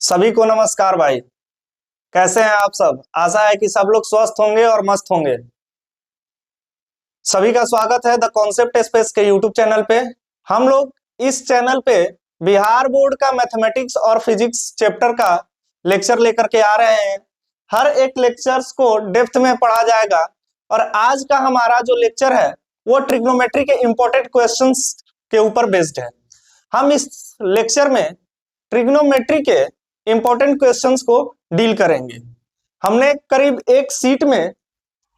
सभी को नमस्कार भाई। कैसे हैं आप सब? आशा है कि सब लोग स्वस्थ होंगे और मस्त होंगे। सभी का स्वागत है द कॉन्सेप्ट स्पेस के यूट्यूब चैनल पे। हम लोग इस चैनल पे बिहार बोर्ड का मैथमेटिक्स और फिजिक्स चैप्टर का लेक्चर लेकर के आ रहे हैं। हर एक लेक्चर्स को डेप्थ में पढ़ा जाएगा और आज का हमारा जो लेक्चर है वो ट्रिग्नोमेट्री के इंपॉर्टेंट क्वेश्चंस के ऊपर बेस्ड है। हम इस लेक्चर में ट्रिग्नोमेट्री के इंपॉर्टेंट क्वेश्चंस को डील करेंगे। हमने करीब एक सीट में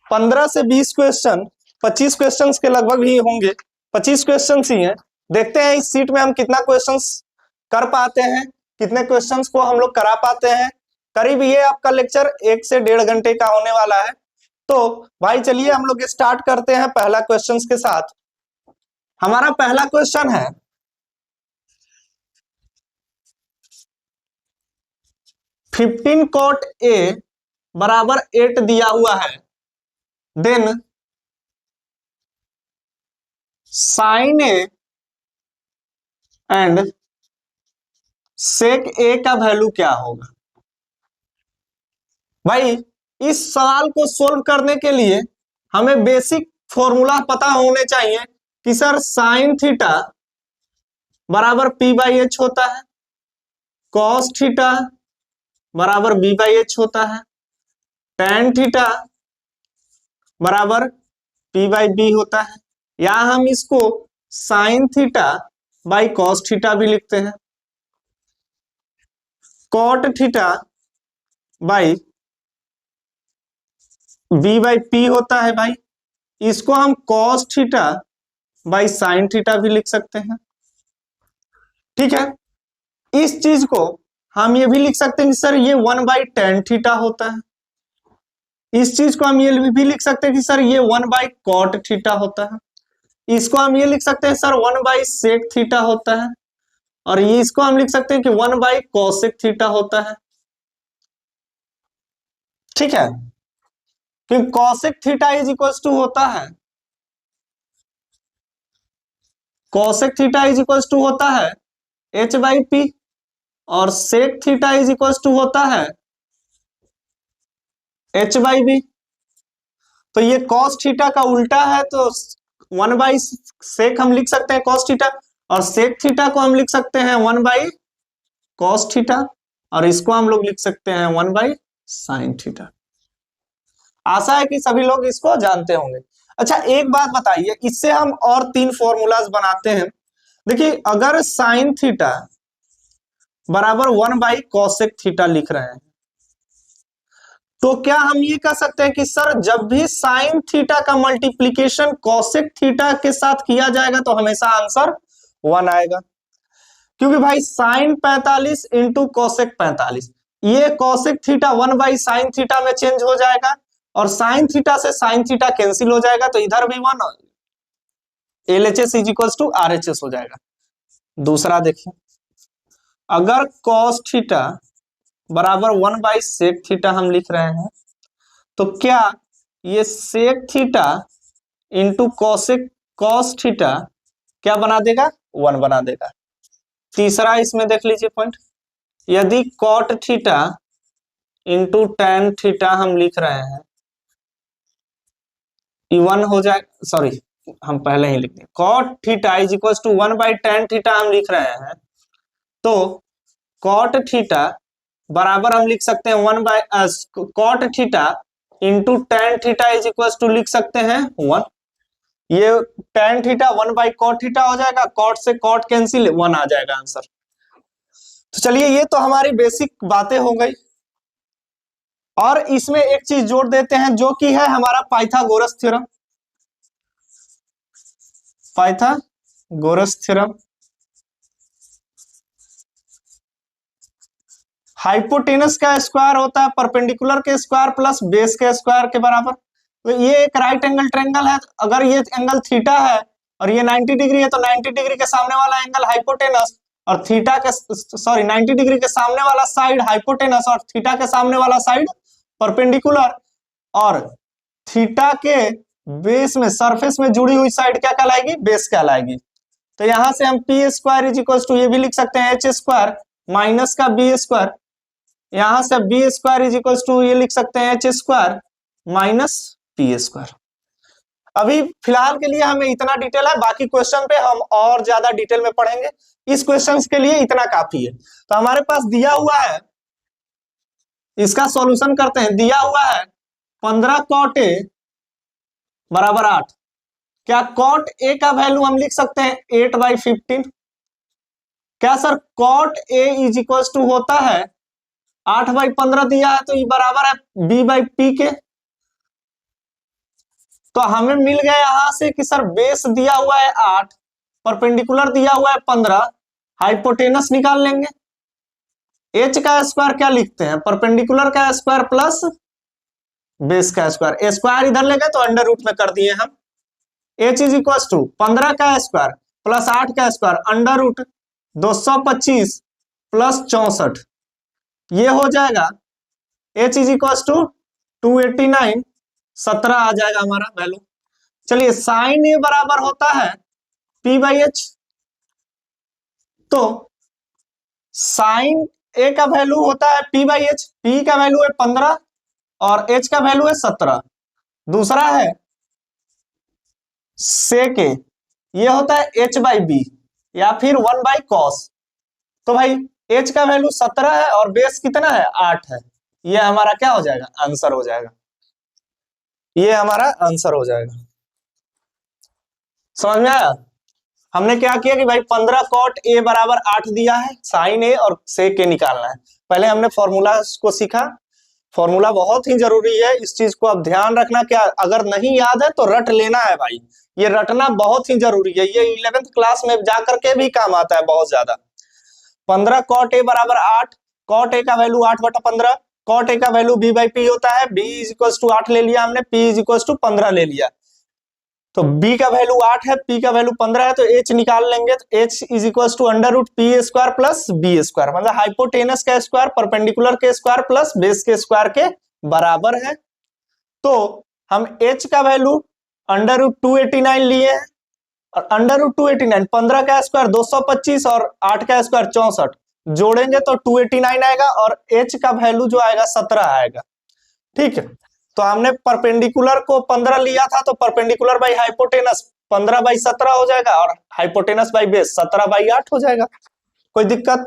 15 से 20 क्वेश्चन, 25 क्वेश्चंस के लगभग ही होंगे, 25 क्वेश्चंस ही हैं। देखते हैं इस सीट में हम कितना क्वेश्चंस कर पाते हैं, कितने क्वेश्चंस को हम लोग करा पाते हैं। करीब ये आपका लेक्चर 1 से 1.5 घंटे का होने वाला है। तो भाई चलिए हम लोग स्टार्ट करते हैं पहला क्वेश्चन के साथ। हमारा पहला क्वेश्चन है 15 cot A बराबर 8 दिया हुआ है, then sine A and sec A का वैल्यू क्या होगा। भाई इस सवाल को सोल्व करने के लिए हमें बेसिक फॉर्मूला पता होने चाहिए कि सर साइन थीटा बराबर P/H होता है, कॉस थीटा बराबर B/H होता है, tan थीटा बराबर P/B होता है, या हम इसको sign theta by cos theta भी लिखते हैं। कॉट थीटा बाई B/P होता है भाई, इसको हम cos theta by sine theta भी लिख सकते हैं। ठीक है, इस चीज को हम ये भी लिख सकते हैं कि सर ये 1/tan थीटा होता है। इस चीज को हम ये भी लिख सकते हैं कि सर ये 1/cot थीटा होता है। इसको हम ये लिख सकते हैं सर 1/sec थीटा होता है, और ये इसको हम लिख सकते हैं कि 1/cosec थीटा होता है। ठीक है, क्योंकि cosec theta is equal to होता है, cosec theta is equal to होता है H/P, और sec theta is equal to होता है H/B। तो ये cos थीटा का उल्टा है, तो 1/sec हम लिख सकते हैं cos थीटा, और sec थीटा को हम लिख सकते हैं 1/cos थीटा, और इसको हम लोग लिख सकते हैं 1/sin थीटा। आशा है कि सभी लोग इसको जानते होंगे। अच्छा एक बात बताइए, इससे हम और 3 फॉर्मूलाज बनाते हैं। देखिए अगर साइन थीटा बराबर 1/cosec थीटा लिख रहे हैं तो क्या हम ये कह सकते हैं कि सर जब भी साइन थीटा का मल्टीप्लीकेशन cosec थीटा के साथ किया जाएगा तो हमेशा आंसर 1 आएगा, क्योंकि भाई साइन 45 इंटू cosec 45, ये cosec थीटा 1/sin थीटा में चेंज हो जाएगा, और साइन थीटा से साइन थीटा कैंसिल हो जाएगा, तो इधर भी 1, LHS is equal to RHS हो जाएगा। दूसरा देखिए, अगर cos थीटा बराबर 1/sec थीटा हम लिख रहे हैं तो क्या ये sec theta into cos theta क्या बना देगा? 1 बना देगा। तीसरा इसमें देख लीजिए पॉइंट, यदि cot theta into tan theta हम लिख रहे हैं, 1 हो जाए, सॉरी हम पहले ही लिख दें, cot theta is equal to 1/tan theta हम लिख रहे हैं, तो cot थीटा बराबर हम लिख सकते हैं 1/cot theta into tan theta is equal to लिख सकते हैं 1। ये tan थीटा 1/cot थीटा हो जाएगा, cot से cot कैंसिल, 1 आ जाएगा आंसर। तो चलिए ये तो हमारी बेसिक बातें हो गई, और इसमें एक चीज जोड़ देते हैं जो कि है हमारा Pythagoras theorem. Pythagoras theorem, hypotenuse का स्क्वायर होता है परपेंडिकुलर के स्क्वायर प्लस बेस के स्क्वायर के बराबर। तो ये एक राइट एंगल ट्रायंगल है, अगर ये एंगल थीटा है और ये 90 डिग्री है तो 90 डिग्री के सामने वाला एंगल हाइपोटेनस, और थीटा के 90 डिग्री के सामने वाला साइड हाइपोटेनस, और थीटा के सामने वाला साइड परपेंडिकुलर, और थीटा के बेस में सरफेस में जुड़ी हुई साइड क्या कहलाएगी? बेस कहलाएगी। तो यहां से हम P square is equal to ये भी लिख सकते हैं H स्क्वायर माइनस का बी स्क्वायर, यहां से B square is equal to ये लिख सकते हैं H square minus P square. अभी फिलहाल के लिए हमें इतना डिटेल है, बाकी क्वेश्चन पे हम और ज्यादा डिटेल में पढ़ेंगे। इस क्वेश्चन के लिए इतना काफी है। तो हमारे पास दिया हुआ है, इसका सॉल्यूशन करते हैं। दिया हुआ है 15 कॉट ए बराबर 8। क्या कॉट ए का वैल्यू हम लिख सकते हैं 8/15? क्या sir cot A is equal to होता है 8/15 दिया है तो ये बराबर है b/p के। तो हमें मिल गया यहां से कि सर बेस दिया हुआ है 8, परपेंडिकुलर दिया हुआ है 15, हाइपोटेनस निकाल लेंगे। एच का स्क्वायर क्या लिखते हैं, परपेंडिकुलर का स्क्वायर प्लस बेस का स्क्वायर। स्क्वायर इधर ले गए तो अंडर रूट में कर दिए हम। एच इज इक्वल टू 15 का स्क्वायर प्लस 8 का स्क्वायर अंडर रूट 225 प्लस 64, ये हो जाएगा एच इज इक्वल टू 289, 17 आ जाएगा हमारा वैल्यू। चलिए साइन ए बराबर होता है p/h। तो साइन ए का वैल्यू होता है p/h। p का वैल्यू है 15 और h का वैल्यू है 17। दूसरा है सेक ए, ये होता है h/b या फिर 1/cos। तो भाई h का वैल्यू 17 है और बेस कितना है 8 है। ये हमारा क्या हो जाएगा, आंसर हो जाएगा। ये हमारा आंसर हो जाएगा। समझ में आया? हमने क्या किया कि भाई 15 कॉट ए बराबर 8 दिया है, साइन ए और सेक ए निकालना है। पहले हमने फॉर्मूला को सीखा। फॉर्मूला बहुत ही जरूरी है, इस चीज को अब ध्यान रखना। क्या अगर नहीं याद है तो रट लेना है भाई, ये रटना बहुत ही जरूरी है। ये 11th क्लास में जाकर के भी काम आता है बहुत ज्यादा। 15 कॉट ए बराबर 8, कॉट ए का वैल्यू 8/15, कॉट ए का वैल्यू b/p होता है। b इज इक्वल टू 8 ले लिया हमने, p इज इक्वल टू 15 ले लिया। तो b का वैल्यू 8 है, p का वैल्यू 15 है, तो h निकाल लेंगे। तो h is equal to under root P square plus B square, मतलब हाइपोटेनस का स्क्वायर परपेंडिकुलर के स्क्वायर प्लस बेस के स्क्वायर के बराबर है। तो हम h का वैल्यू अंडर रूट 289 लिए हैं, और अंडर रूट 289 15 का स्क्वायर 225 और 8 का स्क्वायर 64, जोड़ेंगे तो 289 आएगा और h का वैल्यू जो आएगा 17 आएगा। ठीक है, तो हमने परपेंडिकुलर को 15 लिया था, तो परपेंडिकुलर बाई हाइपोटेनस 15/17 हो जाएगा और हाइपोटेनस बाई बेस 17/8 हो जाएगा। कोई दिक्कत?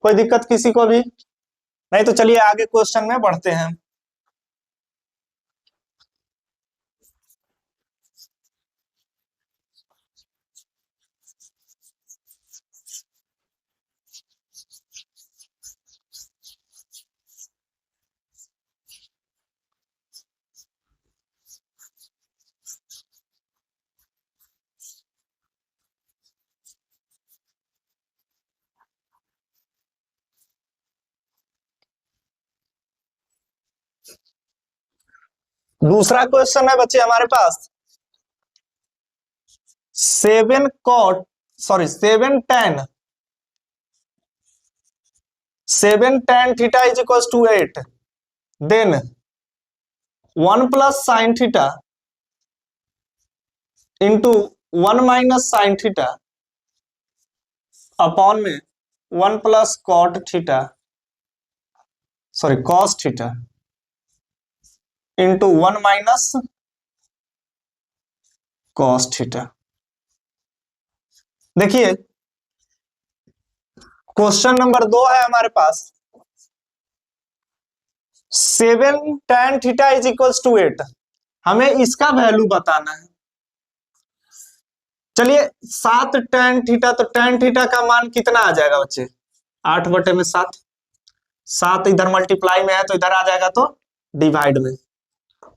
कोई दिक्कत किसी को भी नहीं? तो चलिए आगे क्वेश्चन में बढ़ते हैं। दूसरा क्वेश्चन है बच्चे हमारे पास 7 tan theta is equal to 8, then 1 plus sine theta into 1 minus sine theta upon में 1 plus cos theta into 1 minus cos theta. देखिए क्वेश्चन नंबर 2 है हमारे पास 7 tan theta is equal to 8, हमें इसका वैल्यू बताना है। चलिए 7 tan थीटा, तो tan थीटा का मान कितना आ जाएगा बच्चे 8/7। 7 इधर मल्टीप्लाई में है तो इधर आ जाएगा तो डिवाइड में।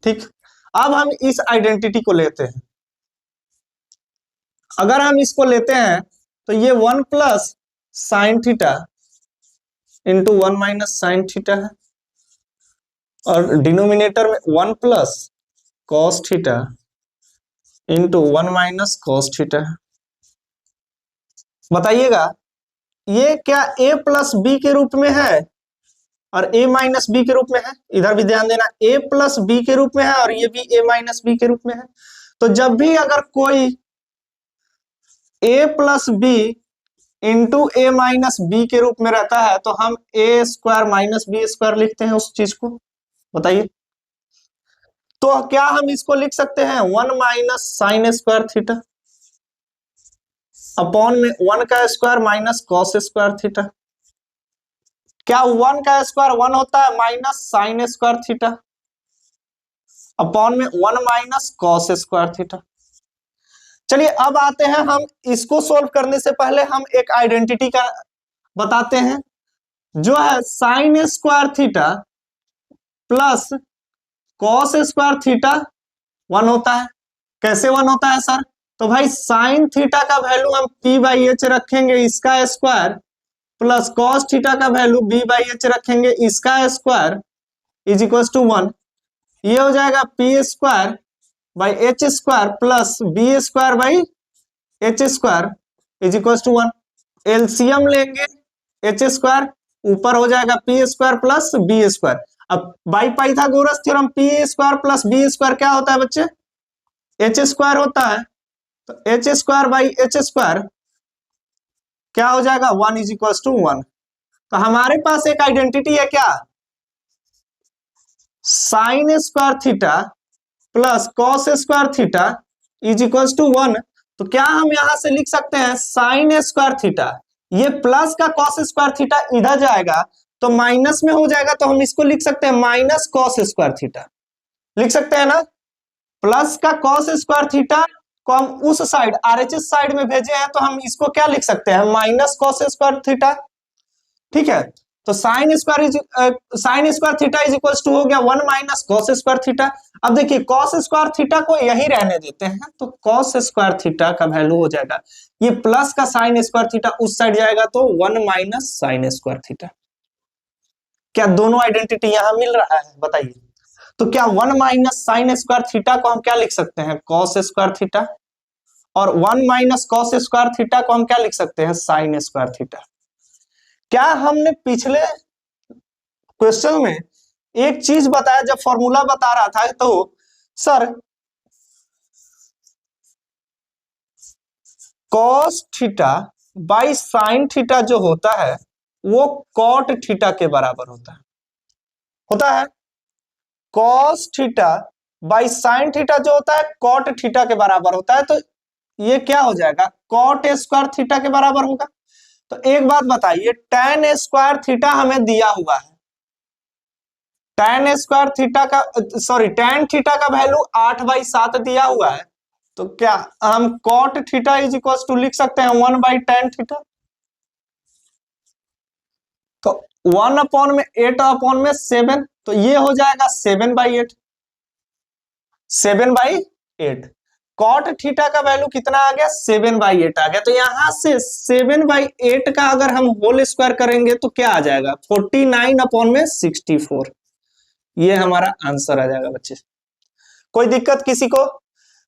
ठीक, अब हम इस आइडेंटिटी को लेते हैं। अगर हम इसको लेते हैं तो ये 1 plus sine theta into 1 minus sine theta है, और डिनोमिनेटर में 1 plus cos theta into 1 minus cos theta है। बताइएगा ये क्या a प्लस बी के रूप में है और a माइनस बी के रूप में है? इधर भी ध्यान देना, a प्लस बी के रूप में है और ये भी a माइनस बी के रूप में है। तो जब भी अगर कोई a plus B into A minus B के रूप में रहता है, तो हम A square minus B square लिखते हैं उस चीज को। बताइए, तो क्या हम इसको लिख सकते हैं 1 minus sine square theta upon में 1 का square minus cos square theta. क्या 1 का स्क्वायर 1 होता है minus sine square theta upon में 1 माइनस कॉस स्क्वायर थीटा। चलिए अब आते हैं, हम इसको सोल्व करने से पहले हम एक आइडेंटिटी का बताते हैं, जो है sine square theta plus cos square theta 1 होता है। कैसे 1 होता है सर? तो भाई साइन थीटा का वैल्यू हम p बाई एच रखेंगे इसका स्क्वायर, प्लस कॉस थीटा का वैल्यू b बाई एच रखेंगे इसका स्क्वायर, इज इक्वल टू 1। ये हो जाएगा P square by H square plus B square by H square is equal to 1। LCM लेंगे एच स्क्वायर, ऊपर हो जाएगा P square plus B square. अब by Pythagoras theorem P square plus B square क्या होता है बच्चे? एच स्क्वायर होता है। तो H square by H square क्या हो जाएगा? 1 इज इक्वल टू 1। तो हमारे पास एक आइडेंटिटी है क्या? Sine square theta plus cos square theta is equal to 1। तो क्या हम यहां से लिख सकते हैं साइन स्क्वायर थीटा, ये प्लस का कॉस स्क्वायर थीटा इधर जाएगा तो माइनस में हो जाएगा, तो हम इसको लिख सकते हैं माइनस कॉस स्क्वायर थीटा। लिख सकते हैं ना? प्लस का कॉस स्क्वायर थीटा को हम उस साइड आरएचएस साइड में भेजे हैं, तो हम इसको क्या लिख सकते हैं? Minus cos square theta. ठीक है, तो sine square theta is equal to हो गया 1 माइनस कॉस स्क्वायर थीटा। अब देखिए कॉस स्क्वायर थीटा को यही रहने देते हैं, तो कॉस स्क्वायर थीटा का वैल्यू हो जाएगा, ये प्लस का साइन स्क्वायर थीटा उस साइड जाएगा तो 1 माइनस साइन स्क्वायर थीटा। क्या दोनों आइडेंटिटी यहां मिल रहा है? बताइए। तो क्या 1 माइनस साइन स्क्वायर थीटा को हम क्या लिख सकते हैं? Cos square theta. और 1 माइनस कॉस स्क्वायर थीटा को हम क्या लिख सकते हैं? Sine square theta. क्या हमने पिछले क्वेश्चन में एक चीज बताया, जब फॉर्मूला बता रहा था, तो sir cos theta by sine theta जो होता है वो कॉट थीटा के बराबर होता है। Cos theta by sine theta जो होता है कॉट थीटा के बराबर होता है, तो ये क्या हो जाएगा? कॉट स्क्वायर थीटा के बराबर होगा। तो एक बात बताइए, tan स्क्वायर थीटा हमें दिया हुआ है, tan स्क्वायर थीटा का tan थीटा का वैल्यू 8/7 दिया हुआ है, तो क्या हम cot theta is equal to लिख सकते हैं 1/tan थीटा? तो 1 अपॉन में 8 अपॉन में 7, तो ये हो जाएगा 7/8। 7/8 कॉट थीटा का वैल्यू कितना आ गया? 7/8 आ गया। तो यहां से 7/8 का अगर हम होल स्क्वायर करेंगे तो क्या आ जाएगा? 49 अपॉन में 64। ये हमारा आंसर आ जाएगा बच्चे। कोई दिक्कत किसी को?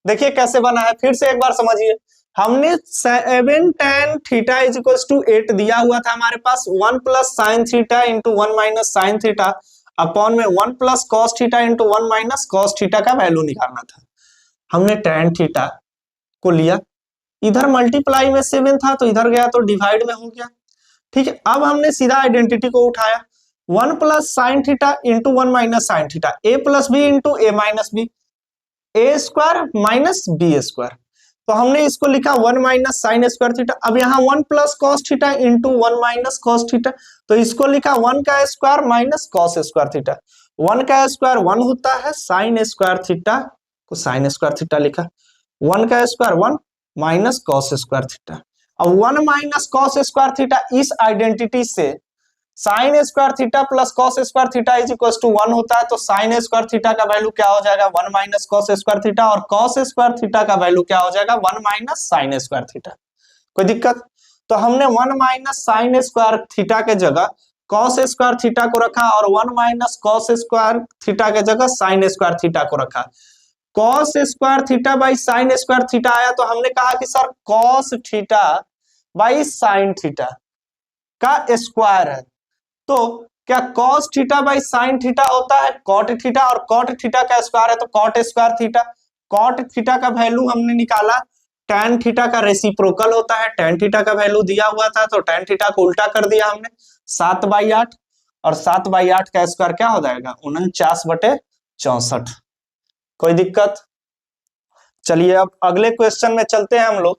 देखिए कैसे बना है, फिर से एक बार समझिए। हमने 7 tan theta is equal to 8 दिया हुआ था हमारे पास, 1 plus sine theta into 1 minus sine theta upon में 1 plus cos theta into 1 minus cos theta का वैल्यू निकालना था। हमने tan थीटा को लिया, इधर मल्टीप्लाई में 7 था तो इधर गया तो डिवाइड में हो गया। ठीक है, अब हमने सीधा आइडेंटिटी को उठाया, 1 plus sine theta into 1 minus sine theta, A plus B into A minus B, A square minus B square. तो हमने इसको लिखा 1 माइनस साइन स्क्वायर थीटा। अब यहाँ 1 plus cos theta into 1 minus cos theta, तो इसको लिखा 1 का square minus cos square theta. 1 का स्क्वायर 1 होता है, साइन स्क्वायर थीटा को साइन स्क्वायर थीटा लिखा, 1 का square 1 minus cos square theta. अब 1 माइनस कॉस स्क्वायर थीटा इस आइडेंटिटी से sine square theta plus cos square theta is equal to 1 होता है, तो साइन स्क्वायर थीटा का वैल्यू क्या हो जाएगा? 1 माइनस कॉस स्क्वायर थीटा, और कॉस स्क्वायर थीटा का वैल्यू क्या हो जाएगा? 1 माइनस साइन स्क्वायर थीटा। कोई दिक्कत? तो हमने 1 माइनस साइन स्क्वायर थीटा के जगह कॉस स्क्वायर थीटा को रखा, और 1 माइनस कॉस स्क्वायर थीटा के जगह साइन स्क्वायर थीटा को रखा। Cos square theta by sign square theta आया, तो हमने कहा कि sir cos theta by sine theta का स्क्वायर है, तो क्या cos theta by sine theta होता है cot थीटा, और cot थीटा का स्क्वायर है तो cot square theta. cot theta का वैल्यू हमने निकाला tan थीटा का रेसिप्रोकल होता है, tan थीटा का वैल्यू दिया हुआ था तो tan थीटा को उल्टा कर दिया हमने 7/8, और 7/8 का स्क्वायर क्या हो जाएगा 49/64। कोई दिक्कत? चलिए अब अगले क्वेश्चन में चलते हैं हम लोग।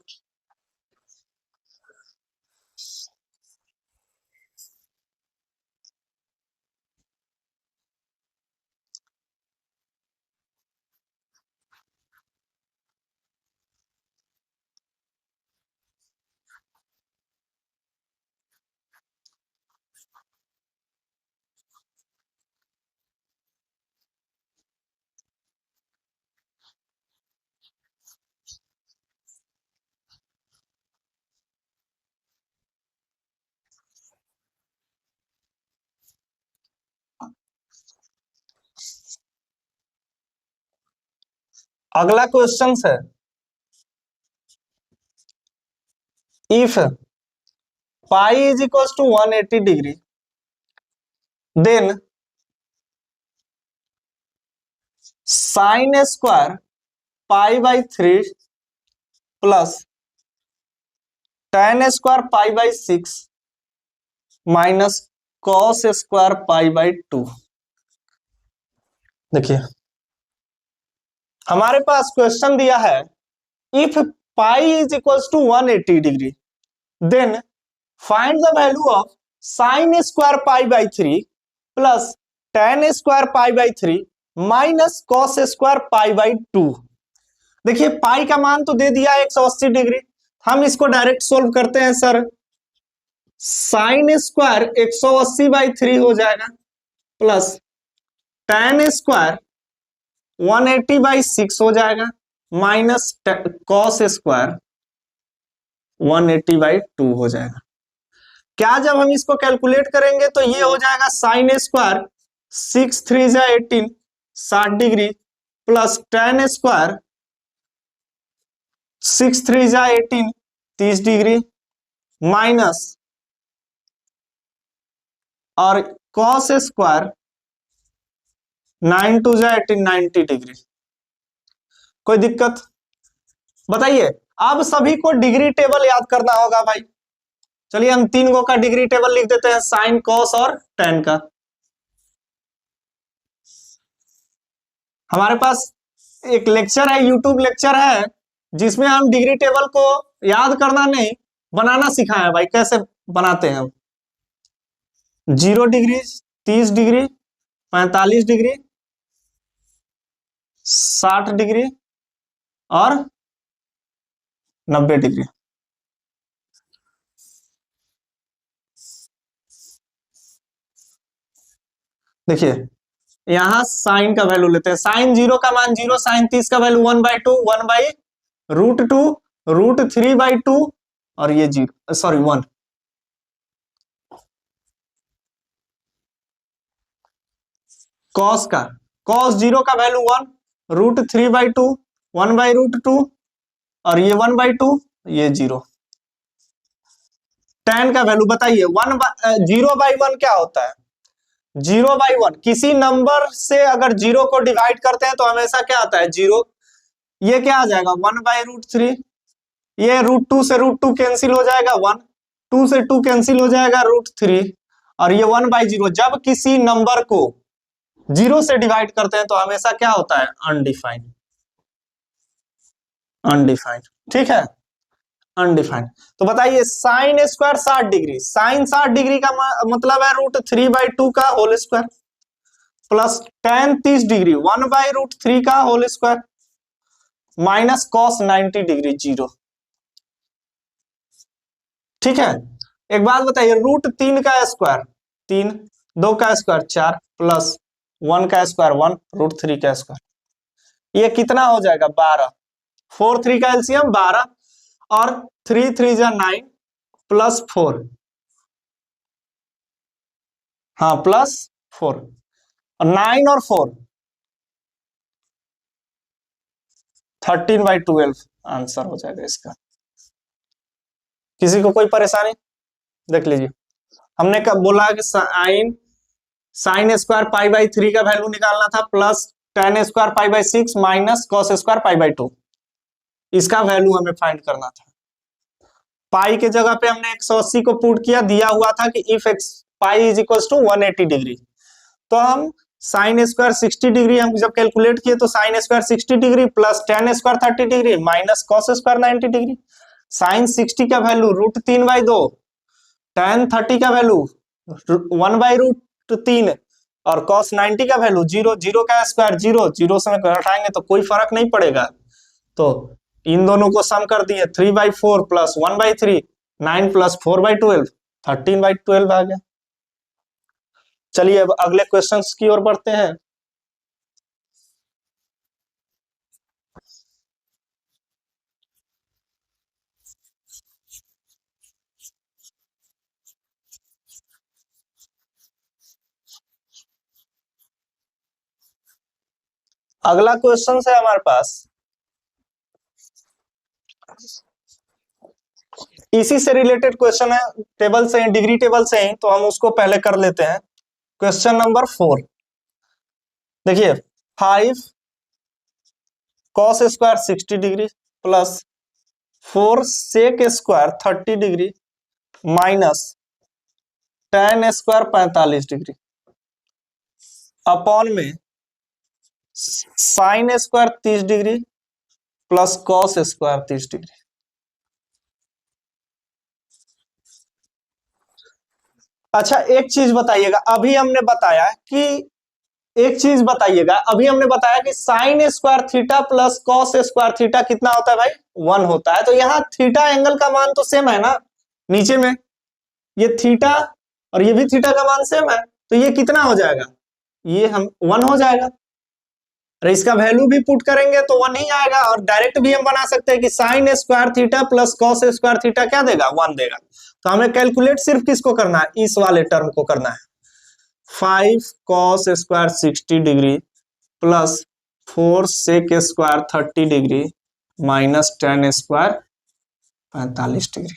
अगला क्वेश्चन है, if pi is equal to 180 degree then sine square π/3 plus tan square π/6 minus cos square π/2। देखिए हमारे पास क्वेश्चन दिया है, if pi is equal to 180 degree then find the value of sine square π/3 plus tan square π/3 minus cos square π/2। देखिए पाई का मान तो दे दिया 180 डिग्री, हम इसको डायरेक्ट सोल्व करते हैं सर। साइन स्क्वायर 180/3 हो जाएगा प्लस tan स्क्वायर 180/6 हो जाएगा माइनस कॉस स्क्वायर 180/2 हो जाएगा। क्या जब हम इसको कैलकुलेट करेंगे तो ये हो जाएगा साइन स्क्वायर 6 3 जा 18 60 डिग्री प्लस tan स्क्वायर 6 3 जा 18 30 डिग्री माइनस और कॉस स्क्वायर 9 2 जा 18 90 डिग्री। कोई दिक्कत? बताइए। अब सभी को डिग्री टेबल याद करना होगा भाई। चलिए हम 3 गो का डिग्री टेबल लिख देते हैं, साइन कॉस और tan का। हमारे पास एक लेक्चर है, यूट्यूब लेक्चर है, जिसमें हम डिग्री टेबल को याद करना नहीं बनाना सिखाए भाई। कैसे बनाते हैं हम? 0 डिग्री 30 डिग्री 45 डिग्री 60 डिग्री और 90 डिग्री। देखिए यहां साइन का वैल्यू लेते हैं, साइन 0 का मान 0, साइन 30 का वैल्यू 1/2 1/√2 √3/2 और ये 0 सॉरी 1। कॉस का कॉस 0 का वैल्यू 1 √3/2 1/√2 और ये 1/2 ये 0। tan का वैल्यू बताइए 0/1 क्या होता है? 0/1 किसी नंबर से अगर 0 को डिवाइड करते हैं तो हमेशा क्या आता है 0। ये क्या आ जाएगा 1/√3, ये √2 से √2 कैंसिल हो जाएगा 1, 2 से 2 कैंसिल हो जाएगा √3 और ये 1/0। जब किसी नंबर को 0 से डिवाइड करते हैं तो हमेशा क्या होता है अनडिफाइंड। अनडिफाइंड ठीक है, अनडिफाइंड। तो बताइए sine square 60 degree, sine 60 degree का मतलब है √3/2 का whole square plus tan 30 degree 1/√3 का whole square minus cos 90 degree 0। ठीक है, एक बात बताइए √3 का स्क्वायर 3, 2 का स्क्वायर 4 प्लस 1 का स्क्वायर 1 √3 का स्क्वायर, ये कितना हो जाएगा 12। 4 3 का एलसीएम 12 और 3 3 जा 9 प्लस 4, हाँ प्लस 4 और 9 और 4 13/12 आंसर हो जाएगा इसका। किसी को कोई परेशानी? देख लीजिए हमने कब बोला कि साइन स्क्वायर π/3 का वैल्यू निकालना था plus tan square π/6 minus cos square π/2। इसका वैल्यू हमें फाइंड करना था। पाई के जगह पे हमने 180 को पुट किया, दिया हुआ था कि if X pi is equal to 180 degree, तो हम साइन स्क्वायर 60 डिग्री हम जब कैलकुलेट किए तो sine square 60 degree plus tan square 30 degree minus cos square 90 degree. Sine 60 का वैल्यू √3/2, टेन 30 का वैल्यू 1/√3 और कॉस 90 का वैल्यू 0, 0 का स्क्वायर 0, 0 से घटाएंगे तो कोई फर्क नहीं पड़ेगा, तो इन दोनों को सम कर दिए 3/4 प्लस 1/3, 9 प्लस 4/12, 13/12 आ गया। चलिए अब अगले क्वेश्चंस की ओर बढ़ते हैं। अगला क्वेश्चन है हमारे पास, इसी से रिलेटेड क्वेश्चन है, टेबल से डिग्री टेबल से ही, तो हम उसको पहले कर लेते हैं। क्वेश्चन नंबर 4 देखिए, 5 cos square 60 degree plus 4 sec square 30 degree minus tan square 45 degree upon में sine square 30 degree plus cos square 30 degree. अच्छा एक चीज बताइएगा, अभी हमने बताया कि एक चीज बताइएगा, अभी हमने बताया कि sign square theta plus cos square theta कितना होता है भाई, 1 होता है। तो यहाँ थीटा एंगल का मान तो सेम है ना, नीचे में ये थीटा और ये भी थीटा का मान सेम है, तो ये कितना हो जाएगा, ये हम 1 हो जाएगा। और इसका वैल्यू भी पुट करेंगे तो 1 ही आएगा, और डायरेक्ट भी हम बना सकते हैं कि sign square theta plus cos square theta क्या देगा, 1 देगा। तो हमें कैलकुलेट सिर्फ किसको करना है, इस वाले टर्म को करना है। 5 cos square 60 degree plus 4 sec square 30 degree minus tan square 45 degree.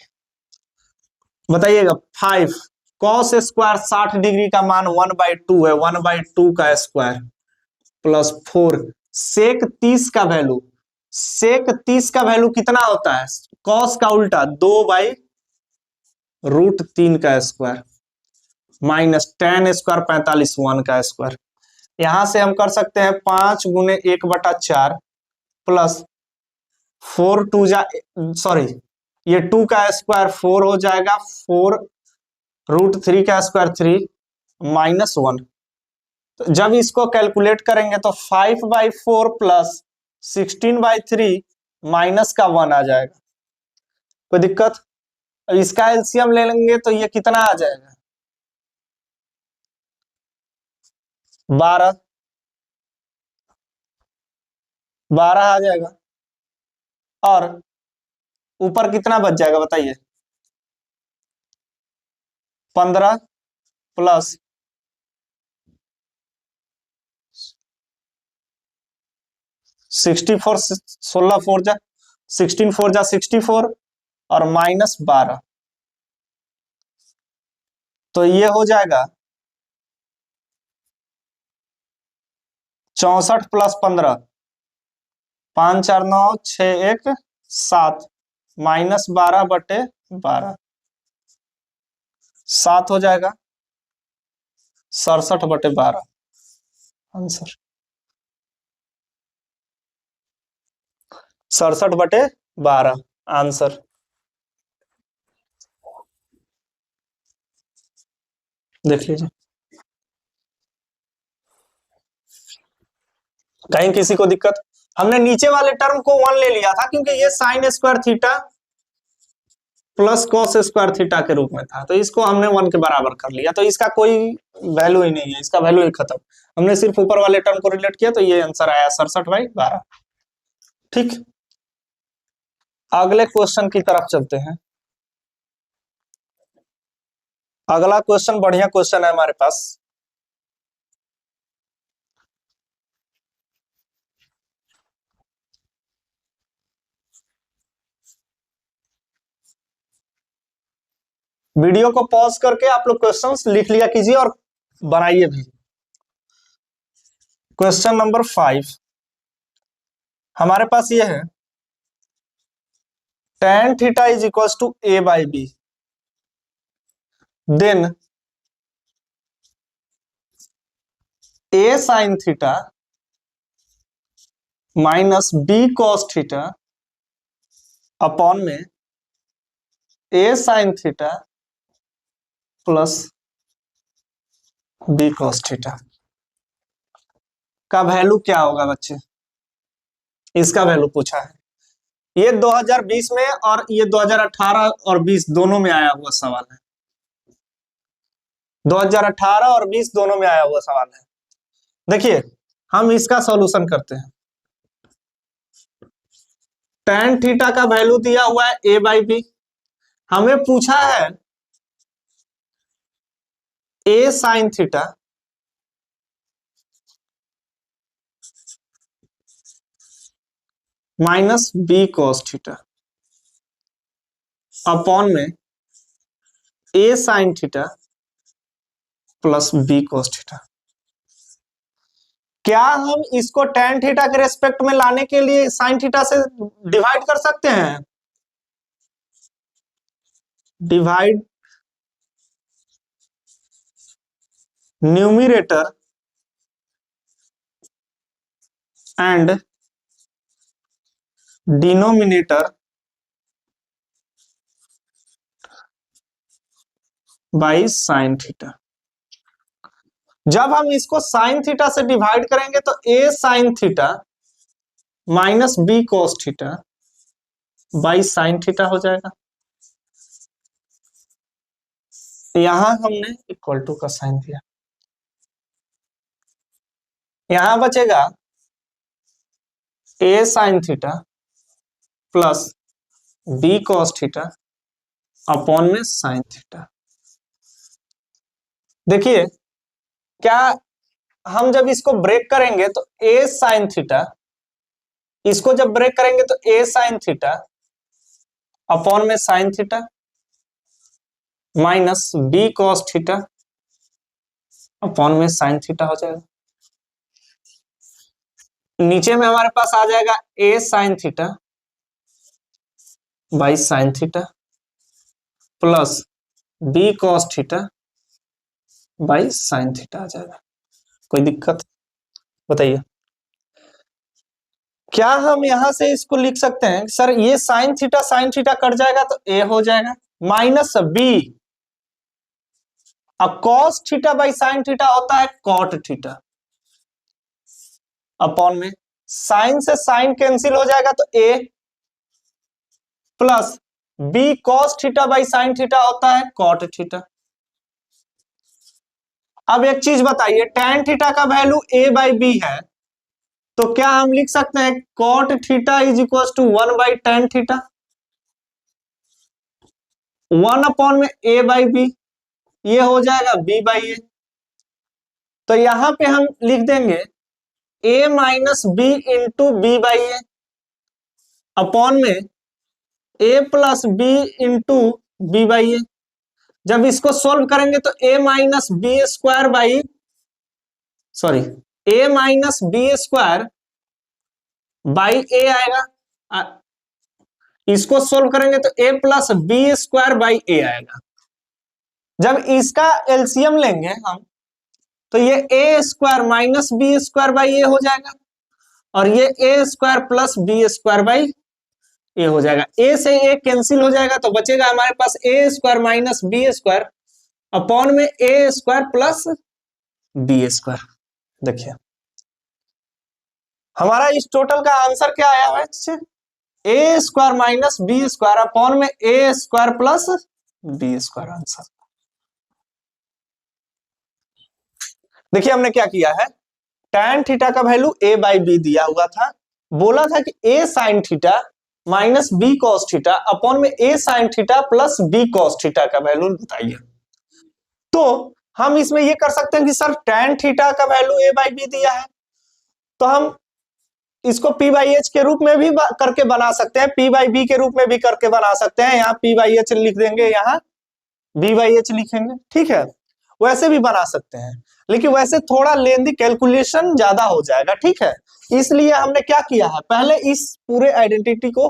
बताइएगा, 5 कॉस स्क्वायर 60 डिग्री का मान 1/2 है, 1/2 का स्क्वायर प्लस 4 सेक 30 का वैल्यू, सेक 30 का वैल्यू कितना होता है, कॉस का उल्टा 2/√3 का स्क्वायर माइनस टेन स्क्वायर 45 1 का स्क्वायर। यहां से हम कर सकते हैं 5 गुने 1/4 प्लस 4 2 जा सॉरी ये 2 का स्क्वायर 4 हो जाएगा, 4√3 का स्क्वायर 3 माइनस 1। तो जब इसको कैलकुलेट करेंगे तो 5/4 प्लस 16/3 माइनस का 1 आ जाएगा। कोई दिक्कत, इसका एलसीएम ले लेंगे तो ये कितना आ जाएगा, 12 12 आ जाएगा, और ऊपर कितना बच जाएगा बताइए, 15 प्लस 64, 16 4 जा 16 4 जा 64 और माइनस 12, तो ये हो जाएगा 64 प्लस 15, 5 4 9 6 1 7 माइनस 12/12 7 हो जाएगा, 67/12 आंसर, 67/12 आंसर। देख लीजिए, कहीं किसी को दिक्कत, हमने नीचे वाले टर्म को 1 ले लिया था क्योंकि ये sign square theta plus cos square theta के रूप में था, तो इसको हमने 1 के बराबर कर लिया, तो इसका कोई वैल्यू ही नहीं है, इसका वैल्यू ही खत्म। हमने सिर्फ ऊपर वाले टर्म को रिलेट किया तो ये आंसर आया 67/12। ठीक, अगले क्वेश्चन की तरफ चलते हैं। अगला क्वेश्चन बढ़िया क्वेश्चन है हमारे पास। वीडियो को पॉज करके आप लोग क्वेश्चंस लिख लिया कीजिए और बनाइए भी। क्वेश्चन नंबर 5 हमारे पास ये है, tan theta is equal to a by B, then a sine theta minus b cos theta upon में a sine theta plus b cos theta का वैल्यू क्या होगा बच्चे? इसका वैल्यू पूछा है। ये 2020 में और ये 2018 और 20 दोनों में आया हुआ सवाल है। 2018 और 20 दोनों में आया हुआ सवाल है। देखिए हम इसका सॉल्यूशन करते हैं। tan थीटा का वैल्यू दिया हुआ है a बाई बी, हमें पूछा है a sine theta minus b cos theta upon में a sine theta plus b cos theta. क्या हम इसको tan थीटा के रेस्पेक्ट में लाने के लिए साइन थीटा से डिवाइड कर सकते हैं? Divide numerator and denominator by sine theta. जब हम इसको साइन थीटा से डिवाइड करेंगे तो a sine theta minus b cos theta by sine theta हो जाएगा। यहां हमने इक्वल टू का साइन दिया, यहां बचेगा a sine theta plus b cos theta upon में साइन थीटा। देखिए क्या हम जब इसको ब्रेक करेंगे तो a साइन थीटा, इसको जब ब्रेक करेंगे तो a साइन थीटा अपॉन में sine theta minus b cos theta upon में साइन थीटा हो जाएगा। नीचे में हमारे पास आ जाएगा a sine theta by sine theta plus b cos theta by sine theta आ जाएगा। कोई दिक्कत बताइए? क्या हम यहां से इसको लिख सकते हैं सर ये साइन थीटा कट जाएगा तो a हो जाएगा माइनस b, अब cos theta by sine theta होता है cot थीटा अपॉन में साइन से साइन कैंसिल हो जाएगा तो a plus b cos theta by sine theta होता है cot थीटा। अब एक चीज बताइए, tan थीटा का वैल्यू a बाई बी है तो क्या हम लिख सकते हैं cot theta is equal to 1 by tan theta, 1 upon में a बाई बी, ये हो जाएगा b बाई a। तो यहां पे हम लिख देंगे a minus B into B by A upon में a plus B into B by A. जब इसको सोल्व करेंगे तो a minus B square by a minus B square by a आएगा, इसको सोल्व करेंगे तो a plus B square by a आएगा। जब इसका एलसीएम लेंगे हम तो ये a square minus B square by a हो जाएगा और ये a square plus B square by a हो जाएगा। a से a कैंसिल हो जाएगा तो बचेगा हमारे पास a square minus B square upon में a square plus B square. देखिए हमारा इस टोटल का आंसर क्या आया है? a square minus B square upon में a square plus B square answer. देखिए हमने क्या किया है, tan थीटा का वैल्यू a बाई बी दिया हुआ था, बोला था कि a sine theta minus B cos theta upon में a sine theta plus b cos theta का वैल्यू बताइए। तो हम इसमें ये कर सकते हैं कि सर tan थीटा का वैल्यू a बाई बी दिया है तो हम इसको p बाई एच के रूप में भी करके बना सकते हैं, p बाई बी के रूप में भी करके बना सकते हैं। यहाँ p बाई एच लिख देंगे, यहाँ b बाई एच लिखेंगे, ठीक है। वैसे भी बना सकते हैं लेकिन वैसे थोड़ा लेंदी कैलकुलेशन ज्यादा हो जाएगा, ठीक है। इसलिए हमने क्या किया है, पहले इस पूरे आइडेंटिटी को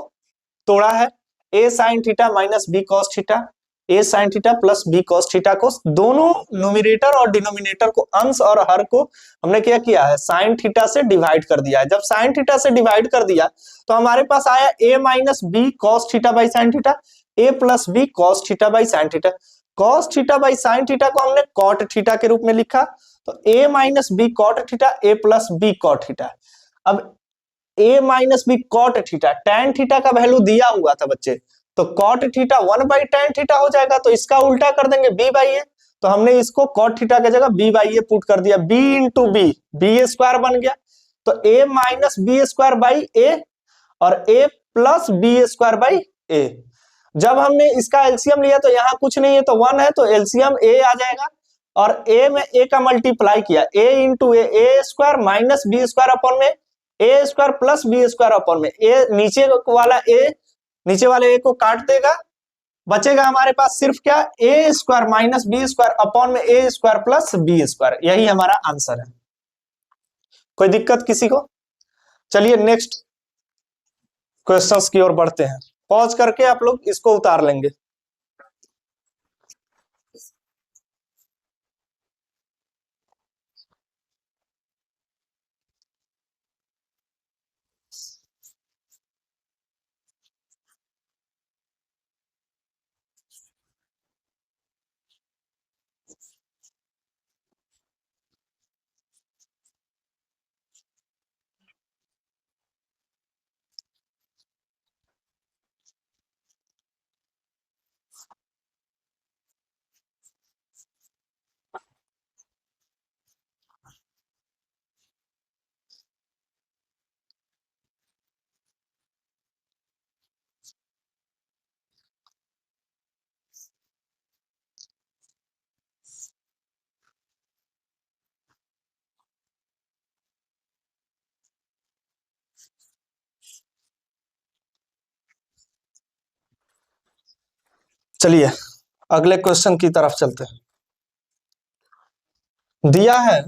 तोड़ा है, A sine theta minus B cos theta, A sine theta plus B cos theta को दोनों न्यूमिनेटर और डिनोमिनेटर को, अंश और हर को हमने क्या किया है, साइन थीटा से डिवाइड कर दिया है। जब साइन थीटा से डिवाइड कर दिया तो हमारे पास आया A minus B cos theta by sine theta, A plus B cos theta by sine theta. Cos theta by sine theta को हमने कॉट थीटा के रूप में लिखा, तो A minus B cot theta, A plus B cot theta. अब A minus B cot theta, tan theta का value दिया हुआ था बच्चे, तो कॉट थीटा 1 टैन थीटा हो जाएगा, तो इसका उल्टा कर देंगे बी बाई ए, तो हमने इसको कॉट थीटा की जगह बी बाई ए पुट कर दिया, B into B, B A square बन गया, तो A minus B square by ए और ए plus B square by A. जब हमने इसका एलसीएम लिया तो यहाँ कुछ नहीं है तो 1 है, तो एलसीएम ए आ जाएगा, और ए में ए का मल्टीप्लाई किया, A into A square minus B square upon में A square plus B square upon में ए, नीचे वाला ए नीचे वाले ए को काट देगा, बचेगा हमारे पास सिर्फ क्या, A square minus B square upon में A square plus B square. यही हमारा आंसर है। कोई दिक्कत किसी को? चलिए नेक्स्ट क्वेश्चंस की ओर बढ़ते हैं। पॉज करके आप लोग इसको उतार लेंगे। चलिए अगले क्वेश्चन की तरफ चलते हैं। दिया है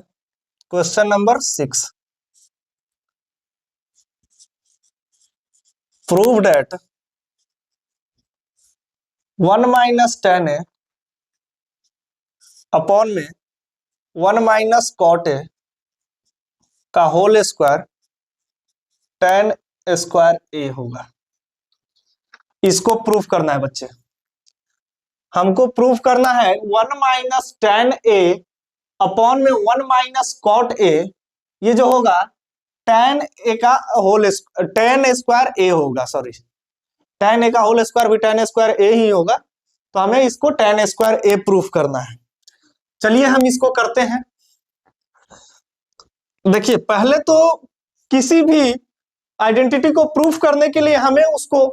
question number 6, prove that 1 minus ten A upon में 1 माइनस कॉट ए का होल स्क्वायर टेन स्क्वायर ए होगा। इसको प्रूफ करना है बच्चे, हमको प्रूफ करना है 1 माइनस टेन ए अपॉन में 1 माइनस कॉट ए, ये जो होगा टेन ए का होल, टेन स्क्वायर ए होगा, सॉरी टेन ए का होल स्क्वायर भी टेन स्क्वायर ए ही होगा, तो हमें इसको टेन स्क्वायर ए प्रूफ करना है। चलिए हम इसको करते हैं। देखिए पहले तो किसी भी आइडेंटिटी को प्रूफ करने के लिए हमें उसको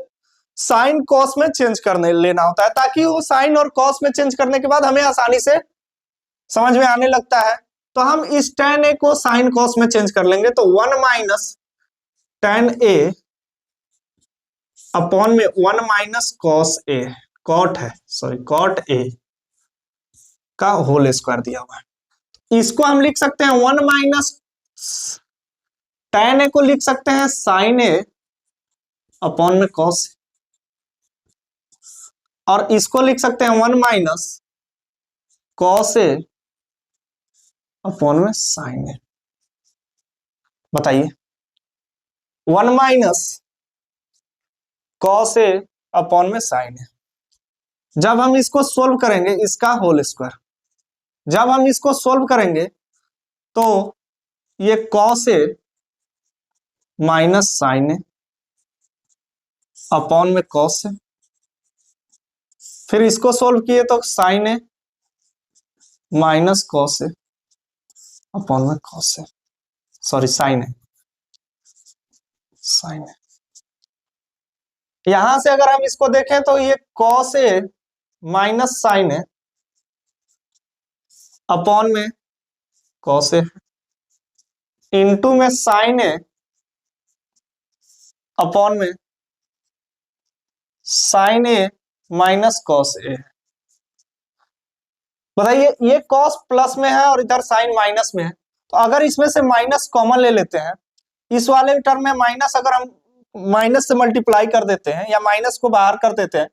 साइन कॉस में चेंज करने लेना होता है, ताकि वो साइन और कॉस में चेंज करने के बाद हमें आसानी से समझ में आने लगता है। तो हम इस टेन ए को साइन कॉस में चेंज कर लेंगे, तो 1 माइनस टेन ए अपॉन में 1 माइनस कॉस ए, कॉट है सॉरी कॉट ए का होल स्क्वायर दिया हुआ है। इसको हम लिख सकते हैं 1 माइनस टेन ए को लिख सकते हैं साइन ए अपॉन में कॉस, और इसको लिख सकते हैं 1 माइनस कॉस ए अपॉन में साइन ए। बताइए 1 माइनस कॉस ए अपॉन में साइन ए। जब हम इसको सोल्व करेंगे, इसका होल स्क्वायर, जब हम इसको सोल्व करेंगे तो ये cos A minus sine A upon में कॉस ए, फिर इसको सोल्व किए तो sign A minus cos A upon में कॉस ए, सॉरी साइन ए, साइन ए। यहां से अगर हम इसको देखें तो ये cos A minus sine A upon में कॉस ए, इंटू में साइन ए अपॉन में sign A minus cos A. बताइए ये कॉस प्लस में है और इधर साइन माइनस में है, तो अगर इसमें से माइनस कॉमन ले लेते हैं, इस वाले टर्म में माइनस अगर हम माइनस से मल्टीप्लाई कर देते हैं या माइनस को बाहर कर देते हैं,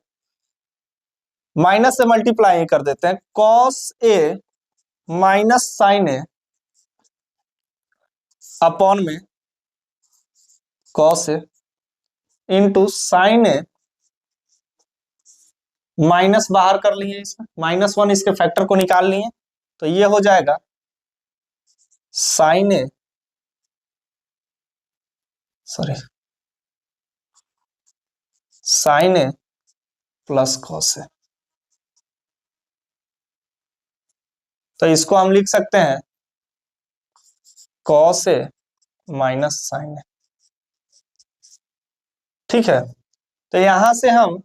माइनस से मल्टीप्लाई कर देते हैं, cos A minus sine A upon में कॉस ए इंटू साइन ए, माइनस बाहर कर लिए इसमें, -1 इसके फैक्टर को निकाल लिए, तो ये हो जाएगा sign A, sorry sine A plus cos ए। तो इसको हम लिख सकते हैं कॉस ए माइनस साइन ए। ठीक है, तो यहां से हम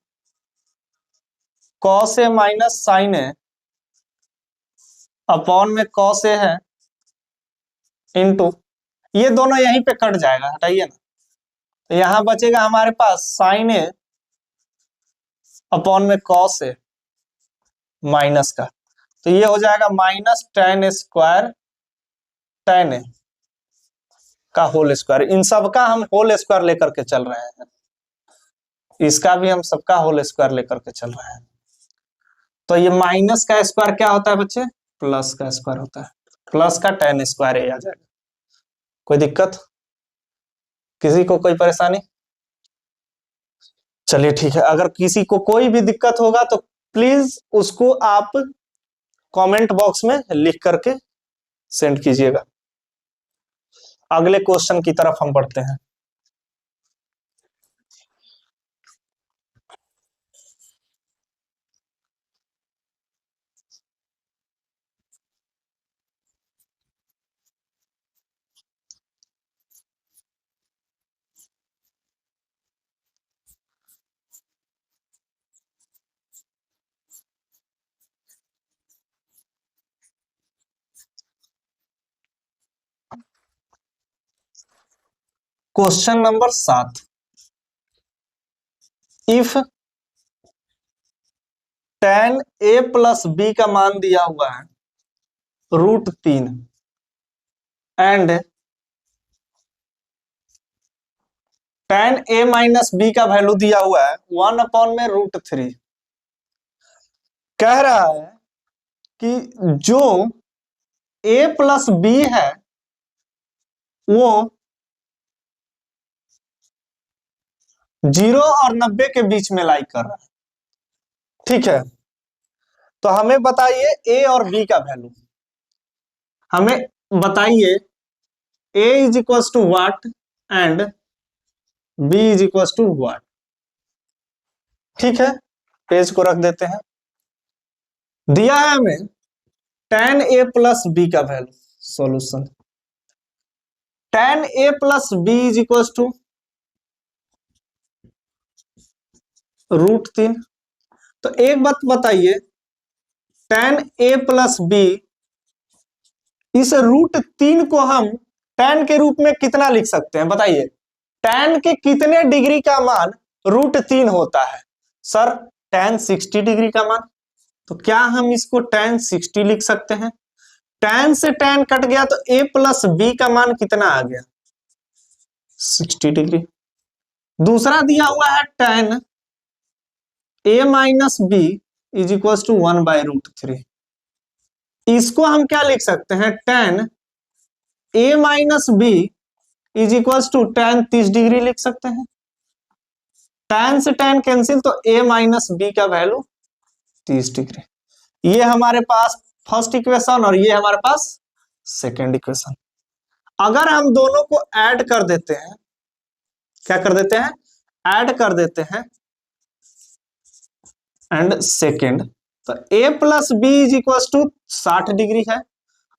cos A minus sine A upon में कॉस ए है इंटू, ये दोनों यहीं पे कट जाएगा, हटाइए ना, तो यहां बचेगा हमारे पास साइन ए अपॉन में कॉस ए माइनस का, तो ये हो जाएगा माइनस टेन स्क्वायर टेन ए का होल स्क्वायर। इन सब का हम होल स्क्वायर लेकर के चल रहे हैं, इसका भी हम सबका होल स्क्वायर लेकर के चल रहे हैं। तो ये माइनस का स्क्वायर क्या होता है बच्चे, प्लस का स्क्वायर होता है, प्लस का टेन स्क्वायर ए आ जाएगा। कोई दिक्कत, किसी को कोई परेशानी? चलिए ठीक है, अगर किसी को कोई भी दिक्कत होगा तो प्लीज उसको आप कमेंट बॉक्स में लिख करके सेंड कीजिएगा। अगले क्वेश्चन की तरफ हम बढ़ते हैं। Question number 7, if tan a plus B का मान दिया हुआ है √3 and tan a minus B का वैल्यू दिया हुआ है 1 में √3, कह रहा है कि जो a प्लस बी है वो 0 और 90 के बीच में लाई कर रहा है। ठीक है, तो हमें बताइए a और b का वैल्यू, हमें बताइए a is equal to what and b is equal to what. ठीक है, पेज को रख देते हैं। दिया है हमें tan a प्लस बी का value, solution tan a plus B is equal to √3। तो एक बात बताइए, tan a प्लस बी, इस √3 को हम tan के रूप में कितना लिख सकते हैं बताइए, tan के कितने डिग्री का मान √3 होता है? सर tan 60 डिग्री का मान, तो क्या हम इसको tan 60 लिख सकते हैं? tan से tan कट गया तो a प्लस बी का मान कितना आ गया, 60 डिग्री। दूसरा दिया हुआ है tan a minus B is equal to 1/√3, इसको हम क्या लिख सकते हैं, tan a minus B is equal to tan 30 degree लिख सकते हैं। tan से tan कैंसिल, तो a माइनस बी का वैल्यू 30 डिग्री। ये हमारे पास फर्स्ट इक्वेशन और ये हमारे पास सेकेंड इक्वेशन। अगर हम दोनों को ऐड कर देते हैं, क्या कर देते हैं, ऐड कर देते हैं एंड सेकेंड, तो a plus B is equal to 60 degree है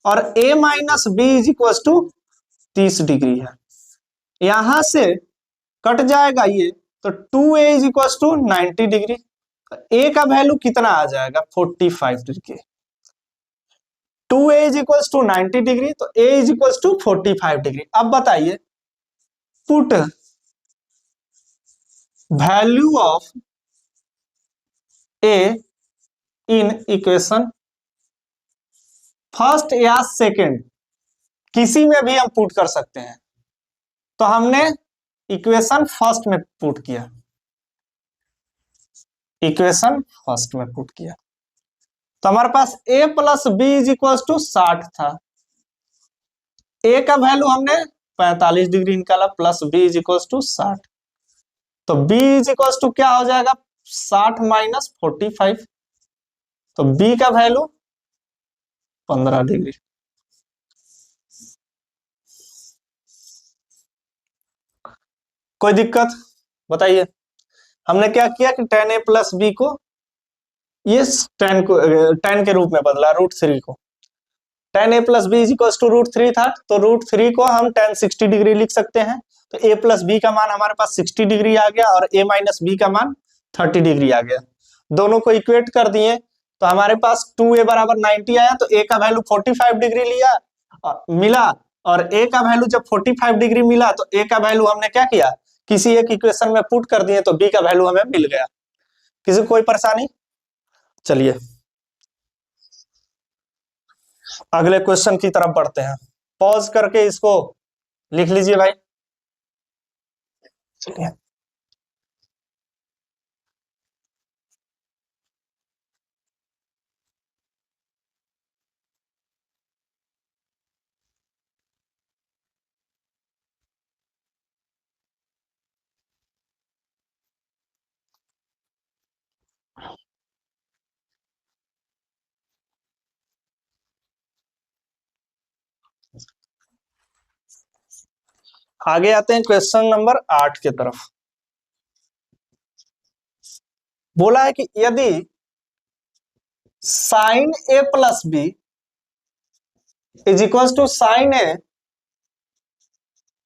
और a minus B is equal to 30 degree है। यहां से कट जाएगा ये, तो 2a is equal to 90 degree, a का वैल्यू कितना आ जाएगा, 45 degree. 2a is equal to 90 degree, तो a is equal to 45 degree. अब बताइए, put value of a in equation first या सेकेंड, किसी में भी हम पुट कर सकते हैं। तो हमने इक्वेशन फर्स्ट में पुट किया, इक्वेशन फर्स्ट में पुट किया, तो हमारे पास a plus B is equal to 60 था। a का वैल्यू हमने 45 डिग्री निकाला, plus b is equal to 60, तो b इज इक्वल टू क्या हो जाएगा, 60 माइनस 45, तो b का वैल्यू 15 डिग्री। कोई दिक्कत बताइए। हमने क्या किया कि tan a प्लस बी को ये tan के रूप में बदला, √3 को। tan a plus B is equal to √3 था, तो √3 को हम tan 60 डिग्री लिख सकते हैं, तो a प्लस बी का मान हमारे पास 60 डिग्री आ गया और a माइनस बी का मान 30 डिग्री आ गया। दोनों को इक्वेट कर दिए तो हमारे पास 2a बराबर 90 आया, तो a का वैल्यू 45 डिग्री मिला, और a का वैल्यू जब 45 डिग्री मिला तो a का वैल्यू हमने क्या किया, किसी एक इक्वेशन में पुट कर दिए, तो b का वैल्यू हमें मिल गया। किसी को कोई परेशानी? चलिए अगले क्वेश्चन की तरफ बढ़ते हैं। पॉज करके इसको लिख लीजिए भाई। चलिए आगे आते हैं क्वेश्चन नंबर 8 के तरफ। बोला है कि यदि sine a plus B is equal to sine A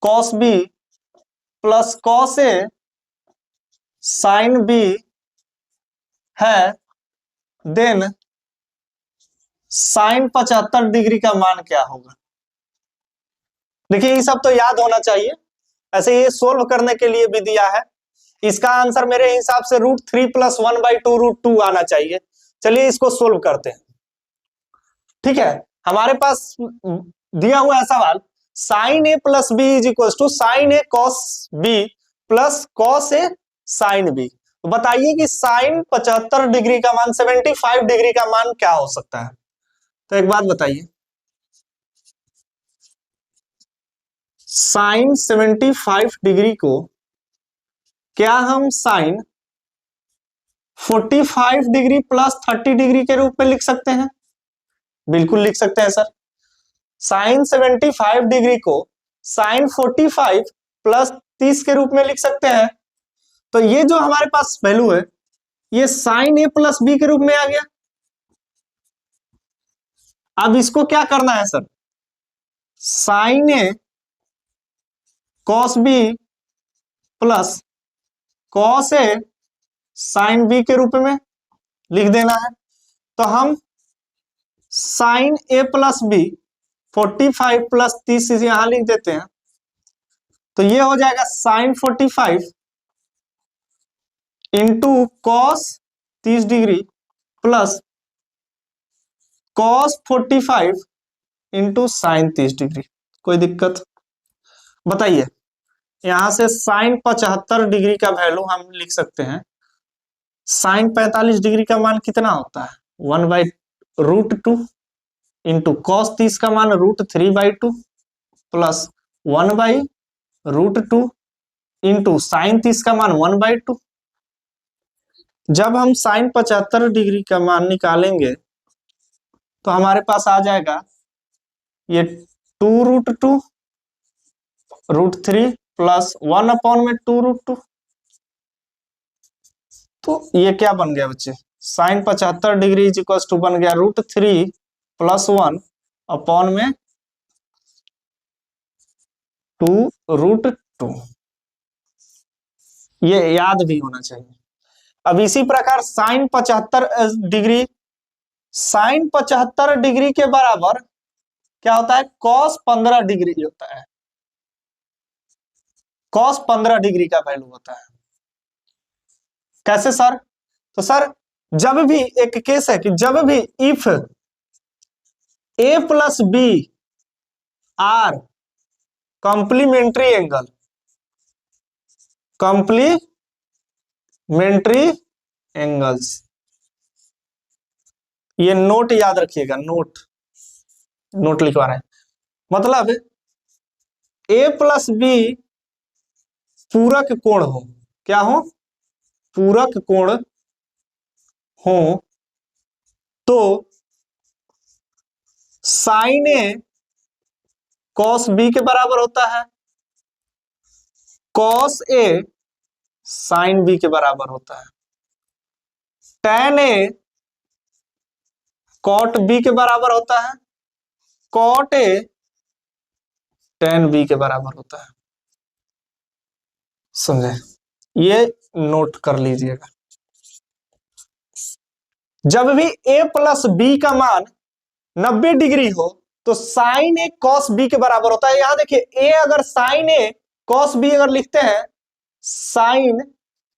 cos B plus cos A sine B है, देन साइन 75 डिग्री का मान क्या होगा। देखिए ये सब तो याद होना चाहिए, ऐसे ये सोल्व करने के लिए भी दिया है। इसका आंसर मेरे हिसाब से √3 प्लस 1/2 √2 आना चाहिए। चलिए इसको सोल्व करते हैं। ठीक है, हमारे पास दिया हुआ है सवाल, sine A plus B is equal to sine A cos B plus cos A sine B. तो बताइए कि साइन 75 डिग्री का मान 75 डिग्री का मान क्या हो सकता है। तो एक बात बताइए, साइन 75 डिग्री को क्या हम साइन 45 डिग्री प्लस 30 डिग्री के रूप में लिख सकते हैं? बिल्कुल लिख सकते हैं सर। साइन 75 डिग्री को साइन 45 प्लस 30 के रूप में लिख सकते हैं। तो ये जो हमारे पास वैल्यू है ये साइन ए प्लस बी के रूप में आ गया। अब इसको क्या करना है sir, sine A cos B plus cos A sine B के रूप में लिख देना है। तो हम sine A plus B 45 plus 30 यहां लिख देते हैं, तो ये हो जाएगा sine 45 into cos 30 degree plus cos 45 into sine 30 degree. कोई दिक्कत बताइए। यहां से साइन 75 डिग्री का वैल्यू हम लिख सकते हैं, साइन 45 डिग्री का मान कितना होता है, 1/√2 इंटू कॉस 30 का मान √3/2 प्लस 1/√2 इंटू साइन 30 का मान 1/2। जब हम साइन 75 डिग्री का मान निकालेंगे तो हमारे पास आ जाएगा ये 2√2 √3 प्लस 1/2√2। तो ये क्या बन गया बच्चे, sine 75 degree is equal to बन गया √3 प्लस 1/2√2। ये याद भी होना चाहिए। अब इसी प्रकार साइन 75 डिग्री के बराबर क्या होता है, कॉस 15 डिग्री होता है। कॉस 15 डिग्री का वैल्यू होता है। कैसे सर? तो सर जब भी एक केस है कि जब भी if A plus B are complementary angle, complementary angles. ये नोट याद रखिएगा, नोट नोट लिखवा रहे हैं। मतलब ए प्लस बी पूरक कोण हो, क्या हो, पूरक कोण हो, तो साइन ए कॉस बी के बराबर होता है, कॉस ए साइन बी के बराबर होता है, tan ए कॉट बी के बराबर होता है, कॉट ए tan बी के बराबर होता है। समझे, ये नोट कर लीजिएगा। जब भी a प्लस बी का मान 90 डिग्री हो तो साइन ए कॉस बी के बराबर होता है। यहां देखिए, a अगर साइन ए कॉस बी अगर लिखते हैं, sine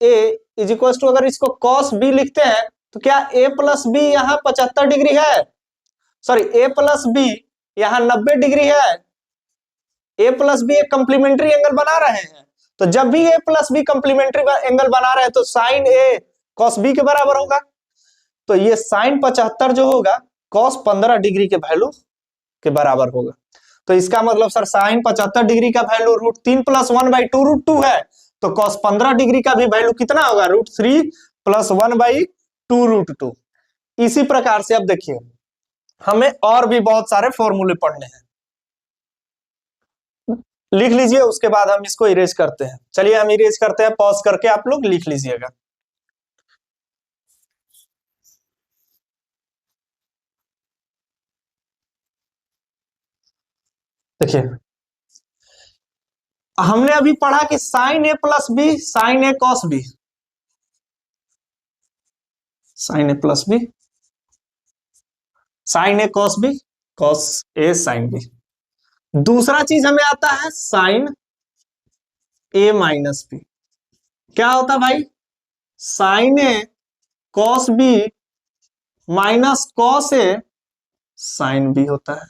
A is equal to, अगर इसको कॉस बी लिखते हैं तो क्या a प्लस बी यहां 75 डिग्री है, सॉरी a प्लस बी यहां 90 डिग्री है, a प्लस बी एक कंप्लीमेंट्री एंगल बना रहे हैं। तो जब भी a plus B complementary angle बना रहे हैं तो साइन ए कॉस बी के बराबर होगा। तो ये साइन 75 जो होगा कॉस 15 डिग्री के वैल्यू के बराबर होगा। तो इसका मतलब सर साइन 75 डिग्री का वैल्यू √3 + 1/2 √2 है, तो कॉस 15 डिग्री का भी वैल्यू कितना होगा, √3 + 1/2 √2। इसी प्रकार से अब देखिए, हमें और भी बहुत सारे फॉर्मूले पढ़ने हैं, लिख लीजिए, उसके बाद हम इसको इरेज करते हैं। चलिए हम इरेज करते हैं, पॉज करके आप लोग लिख लीजिएगा। देखिए, हमने अभी पढ़ा कि sign A plus B sign A cos B, sign A plus B sign A cos B, cos A sine B. दूसरा चीज हमें आता है साइन ए माइनस बी। क्या होता भाई, sign A cos B minus cos A sine B होता है।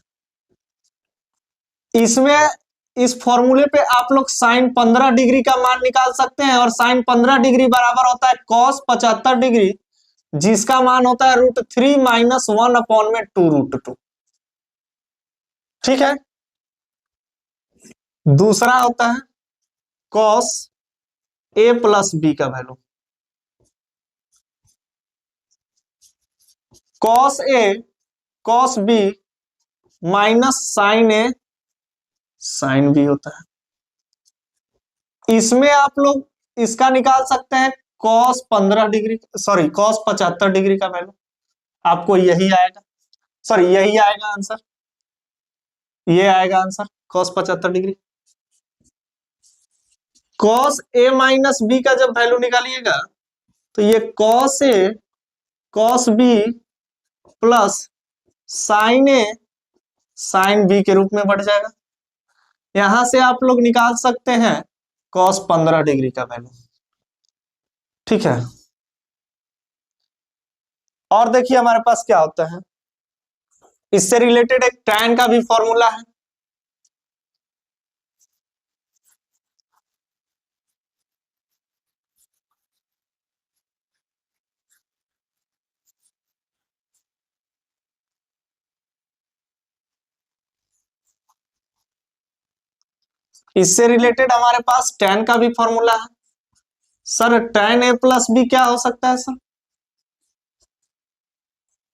इसमें इस फॉर्मूले पे आप लोग साइन 15 डिग्री का मान निकाल सकते हैं, और साइन 15 डिग्री बराबर होता है कॉस 75 डिग्री, जिसका मान होता है √3 - 1/2 √2। ठीक है। दूसरा होता है कॉस ए प्लस बी का value, cos A cos B minus sine A sine B होता है। इसमें आप लोग इसका निकाल सकते हैं cos 15 degree, sorry cos 75 degree का वैल्यू, आपको यही आएगा, सॉरी यही आएगा आंसर, ये आएगा answer cos 75 degree. Cos A minus B का जब वैल्यू निकालिएगा तो ये cos A cos B plus sign A sine B के रूप में बढ़ जाएगा। यहां से आप लोग निकाल सकते हैं कॉस 15 डिग्री का वैल्यू। ठीक है। और देखिए हमारे पास क्या होता है, इससे रिलेटेड एक tan का भी फॉर्मूला है। इससे रिलेटेड हमारे पास tan का भी फॉर्मूला है। Sir tan a plus B क्या हो सकता है sir,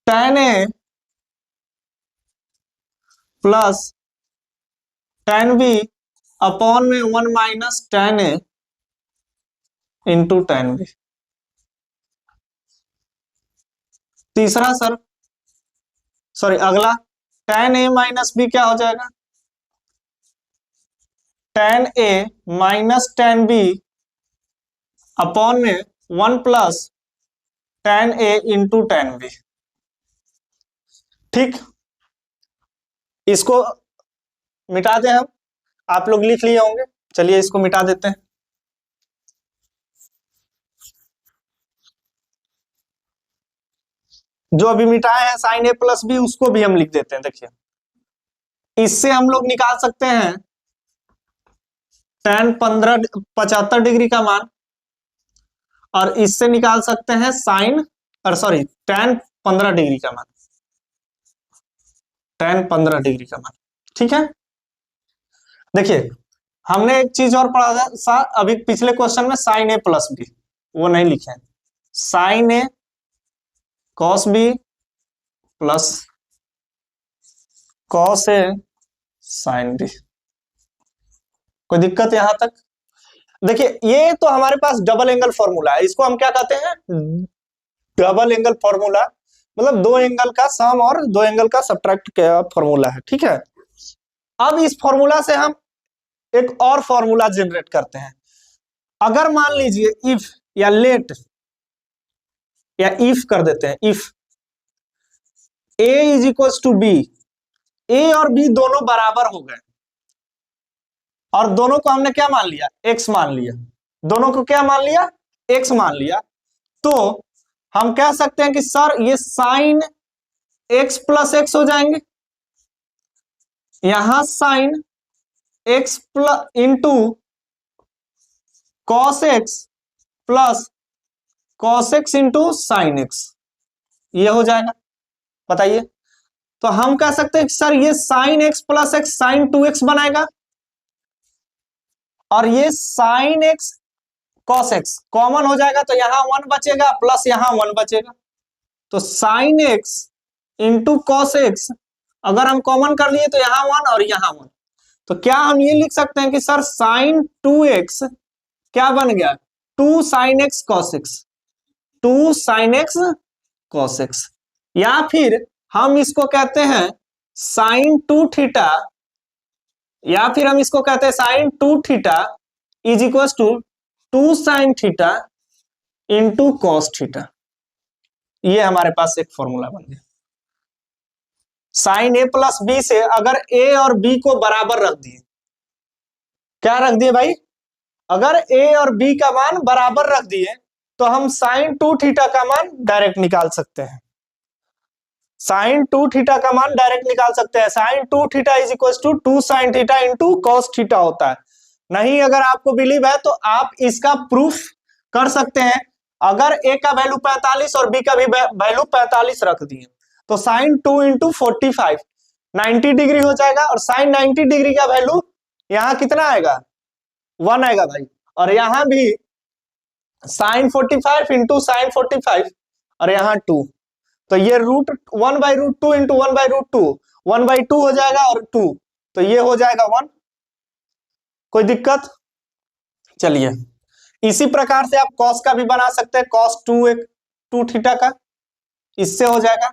tan a plus tan b upon में 1 minus tan a into tan b। तीसरा सर, सॉरी अगला, tan a माइनस बी क्या हो जाएगा, tan a minus tan b upon में 1 plus tan a into tan b। ठीक, इसको मिटा दें हम, आप लोग लिख लिए होंगे, चलिए इसको मिटा देते हैं। जो अभी मिटाए हैं साइन ए प्लस बी उसको भी हम लिख देते हैं। देखिए, इससे हम लोग निकाल सकते हैं tan 75 डिग्री का मान, और इससे निकाल सकते हैं साइन, और सॉरी tan 15 डिग्री का मान, tan 15 डिग्री का मान। ठीक है, देखिए हमने एक चीज और पढ़ा था अभी पिछले क्वेश्चन में, साइन ए प्लस बी, वो नहीं लिखे हैं, sine A cos B plus cos A sine B. कोई दिक्कत यहां तक? देखिए ये तो हमारे पास डबल एंगल फॉर्मूला है, इसको हम क्या कहते हैं, डबल एंगल फॉर्मूला, मतलब दो एंगल का सम और दो एंगल का सब्ट्रैक्ट का फॉर्मूला है। ठीक है, अब इस फॉर्मूला से हम एक और फॉर्मूला जनरेट करते हैं। अगर मान लीजिए इफ या लेट या इफ कर देते हैं, if A is equal to B, A और बी दोनों बराबर हो गए, और दोनों को हमने क्या मान लिया, एक्स मान लिया, दोनों को क्या मान लिया, एक्स मान लिया, तो हम कह सकते हैं कि सर ये साइन एक्स प्लस एक्स हो जाएंगे, यहां sign X plus into cos x plus cos x into sine x, ये हो जाएगा। बताइए, तो हम कह सकते हैं कि सर ये sine X plus X sine 2x बनाएगा, और ये sine X cos X common हो जाएगा, तो यहां 1 बचेगा प्लस यहां 1 बचेगा, तो sine x into cos x अगर हम कॉमन कर लिए तो यहां 1 और यहां 1, तो क्या हम ये लिख सकते हैं कि सर साइन 2x क्या बन गया, 2 sign X cos x, 2 sign X cos x, या फिर हम इसको कहते हैं साइन 2 थीटा, या फिर हम इसको कहते हैं sine 2 theta is equal to 2 sine theta into cos theta. ये हमारे पास एक फॉर्मूला बन गया। साइन ए प्लस बी से अगर ए और बी को बराबर रख दिए, क्या रख दिए भाई, अगर ए और बी का मान बराबर रख दिए तो हम साइन 2 थीटा का मान डायरेक्ट निकाल सकते हैं, साइन 2 थीटा का मान डायरेक्ट निकाल सकते हैं। Sine 2 theta is equal to 2 sine theta into cos theta होता है। नहीं अगर आपको बिलीव है तो आप इसका प्रूफ कर सकते हैं, अगर ए का वैल्यू 45 और बी का भी वैल्यू 45 रख दिए तो साइन 2 इंटू 45 90 डिग्री हो जाएगा, और साइन 90 डिग्री का वैल्यू यहाँ कितना आएगा, 1 आएगा भाई, और यहां भी साइन 45 इंटू साइन 45 और यहाँ 2, तो ये रूट 1/√2 इंटू 1/√2 1/2 हो जाएगा, और 2 तो ये हो जाएगा 1। कोई दिक्कत? चलिए इसी प्रकार से आप कॉस का भी बना सकते हैं, कॉस 2 थीटा का इससे हो जाएगा,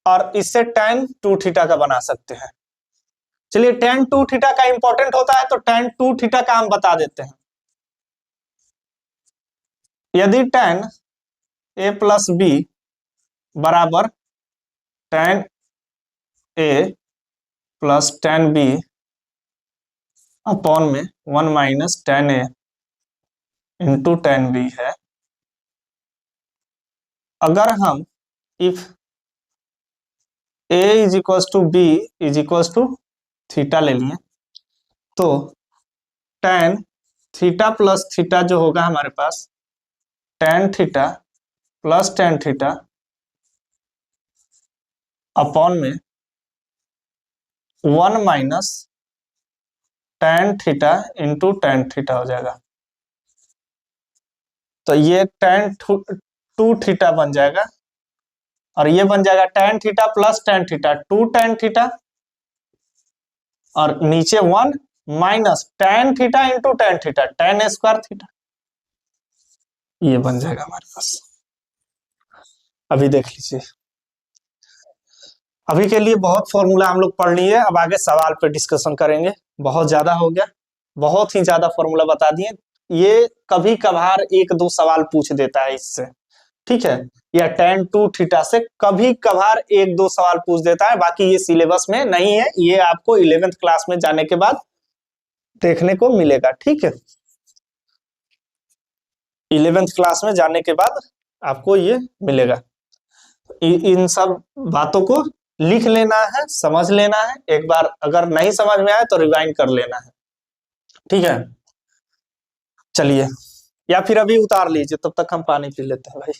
और इससे tan 2 थीटा का बना सकते हैं। चलिए tan 2 थीटा का इंपॉर्टेंट होता है, तो tan 2 थीटा का हम बता देते हैं। यदि tan a प्लस बी बराबर tan a plus tan b upon में 1 minus tan a into tan b है, अगर हम if a is equal to b is equal to theta ले लिए, तो tan थीटा प्लस थीटा जो होगा हमारे पास, tan theta plus tan theta upon में 1 minus tan theta into tan theta हो जाएगा, तो ये tan 2 थीटा बन जाएगा, और ये बन जाएगा tan theta plus tan theta 2 tan theta, और नीचे 1 minus tan theta into tan theta tan square theta, ये बन जाएगा हमारे पास। अभी देख लीजिए, अभी के लिए बहुत फॉर्मूला हम लोग पढ़ लिए, अब आगे सवाल पे डिस्कशन करेंगे। बहुत ज्यादा हो गया, बहुत ही ज्यादा फॉर्मूला बता दिए, ये कभी कभार 1-2 सवाल पूछ देता है इससे, ठीक है, या tan 2 थीटा से कभी कभार 1-2 सवाल पूछ देता है, बाकी ये सिलेबस में नहीं है, ये आपको 11th क्लास में जाने के बाद देखने को मिलेगा। ठीक है, 11th क्लास में जाने के बाद आपको ये मिलेगा। इन सब बातों को लिख लेना है, समझ लेना है, एक बार अगर नहीं समझ में आए तो रिवाइंड कर लेना है। ठीक है, चलिए, या फिर अभी उतार लीजिए, तब तक हम पानी पी लेते हैं भाई।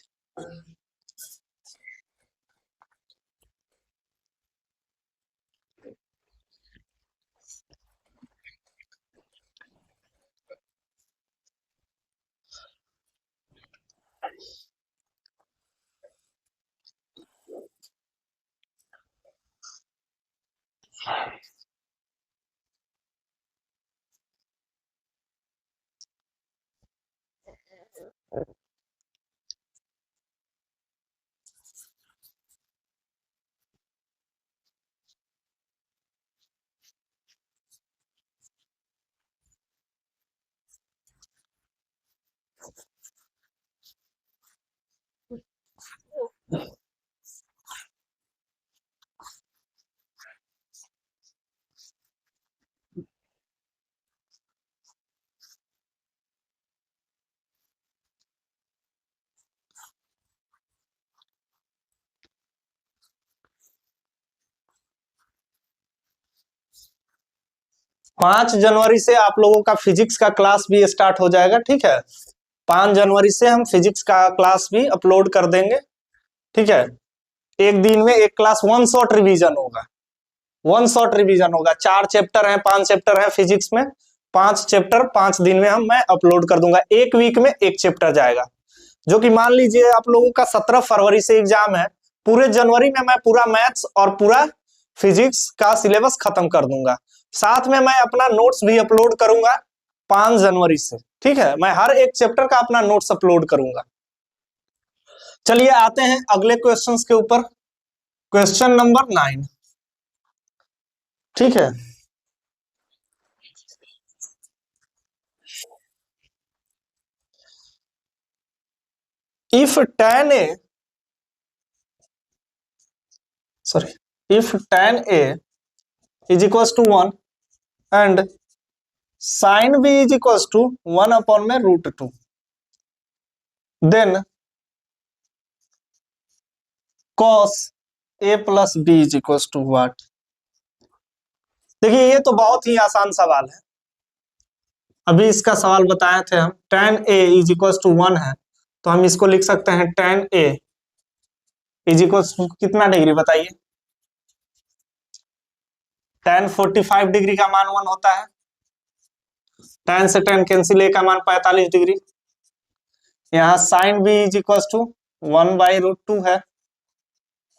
5 जनवरी से आप लोगों का फिजिक्स का क्लास भी स्टार्ट हो जाएगा, ठीक है। 5 जनवरी से हम फिजिक्स का क्लास भी अपलोड कर देंगे, ठीक है। एक दिन में एक क्लास, 1 शॉट रिवीजन होगा, 1 शॉट रिवीजन होगा। 4 चैप्टर हैं, 5 चैप्टर हैं फिजिक्स में, 5 चैप्टर 5 दिन में मैं अपलोड कर दूंगा। एक वीक में एक चैप्टर जाएगा, जो कि मान लीजिए आप लोगों का 17 फरवरी से एग्जाम है, पूरे जनवरी में मैं पूरा मैथ्स और पूरा फिजिक्स का सिलेबस खत्म कर दूंगा। साथ में मैं अपना नोट्स भी अपलोड करूंगा 5 जनवरी से, ठीक है। मैं हर एक चैप्टर का अपना नोट्स अपलोड करूंगा। चलिए आते हैं अगले क्वेश्चंस के ऊपर। क्वेश्चन नंबर 9, ठीक है। If tan a, sorry, if tan a is equals to 1 and sin b is equals to 1 upon में √2, then cos a plus b is equals to what? देखिए ये तो बहुत ही आसान सवाल है, अभी इसका सवाल बताए थे हम। tan a is equals to 1 है, तो हम इसको लिख सकते हैं tan a is equals to कितना डिग्री बताइए। tan 45 डिग्री का मान 1 होता है, tan से tan कैंसिल, a का मान 45 डिग्री। यहाँ sin b is equals to 1/√2 है,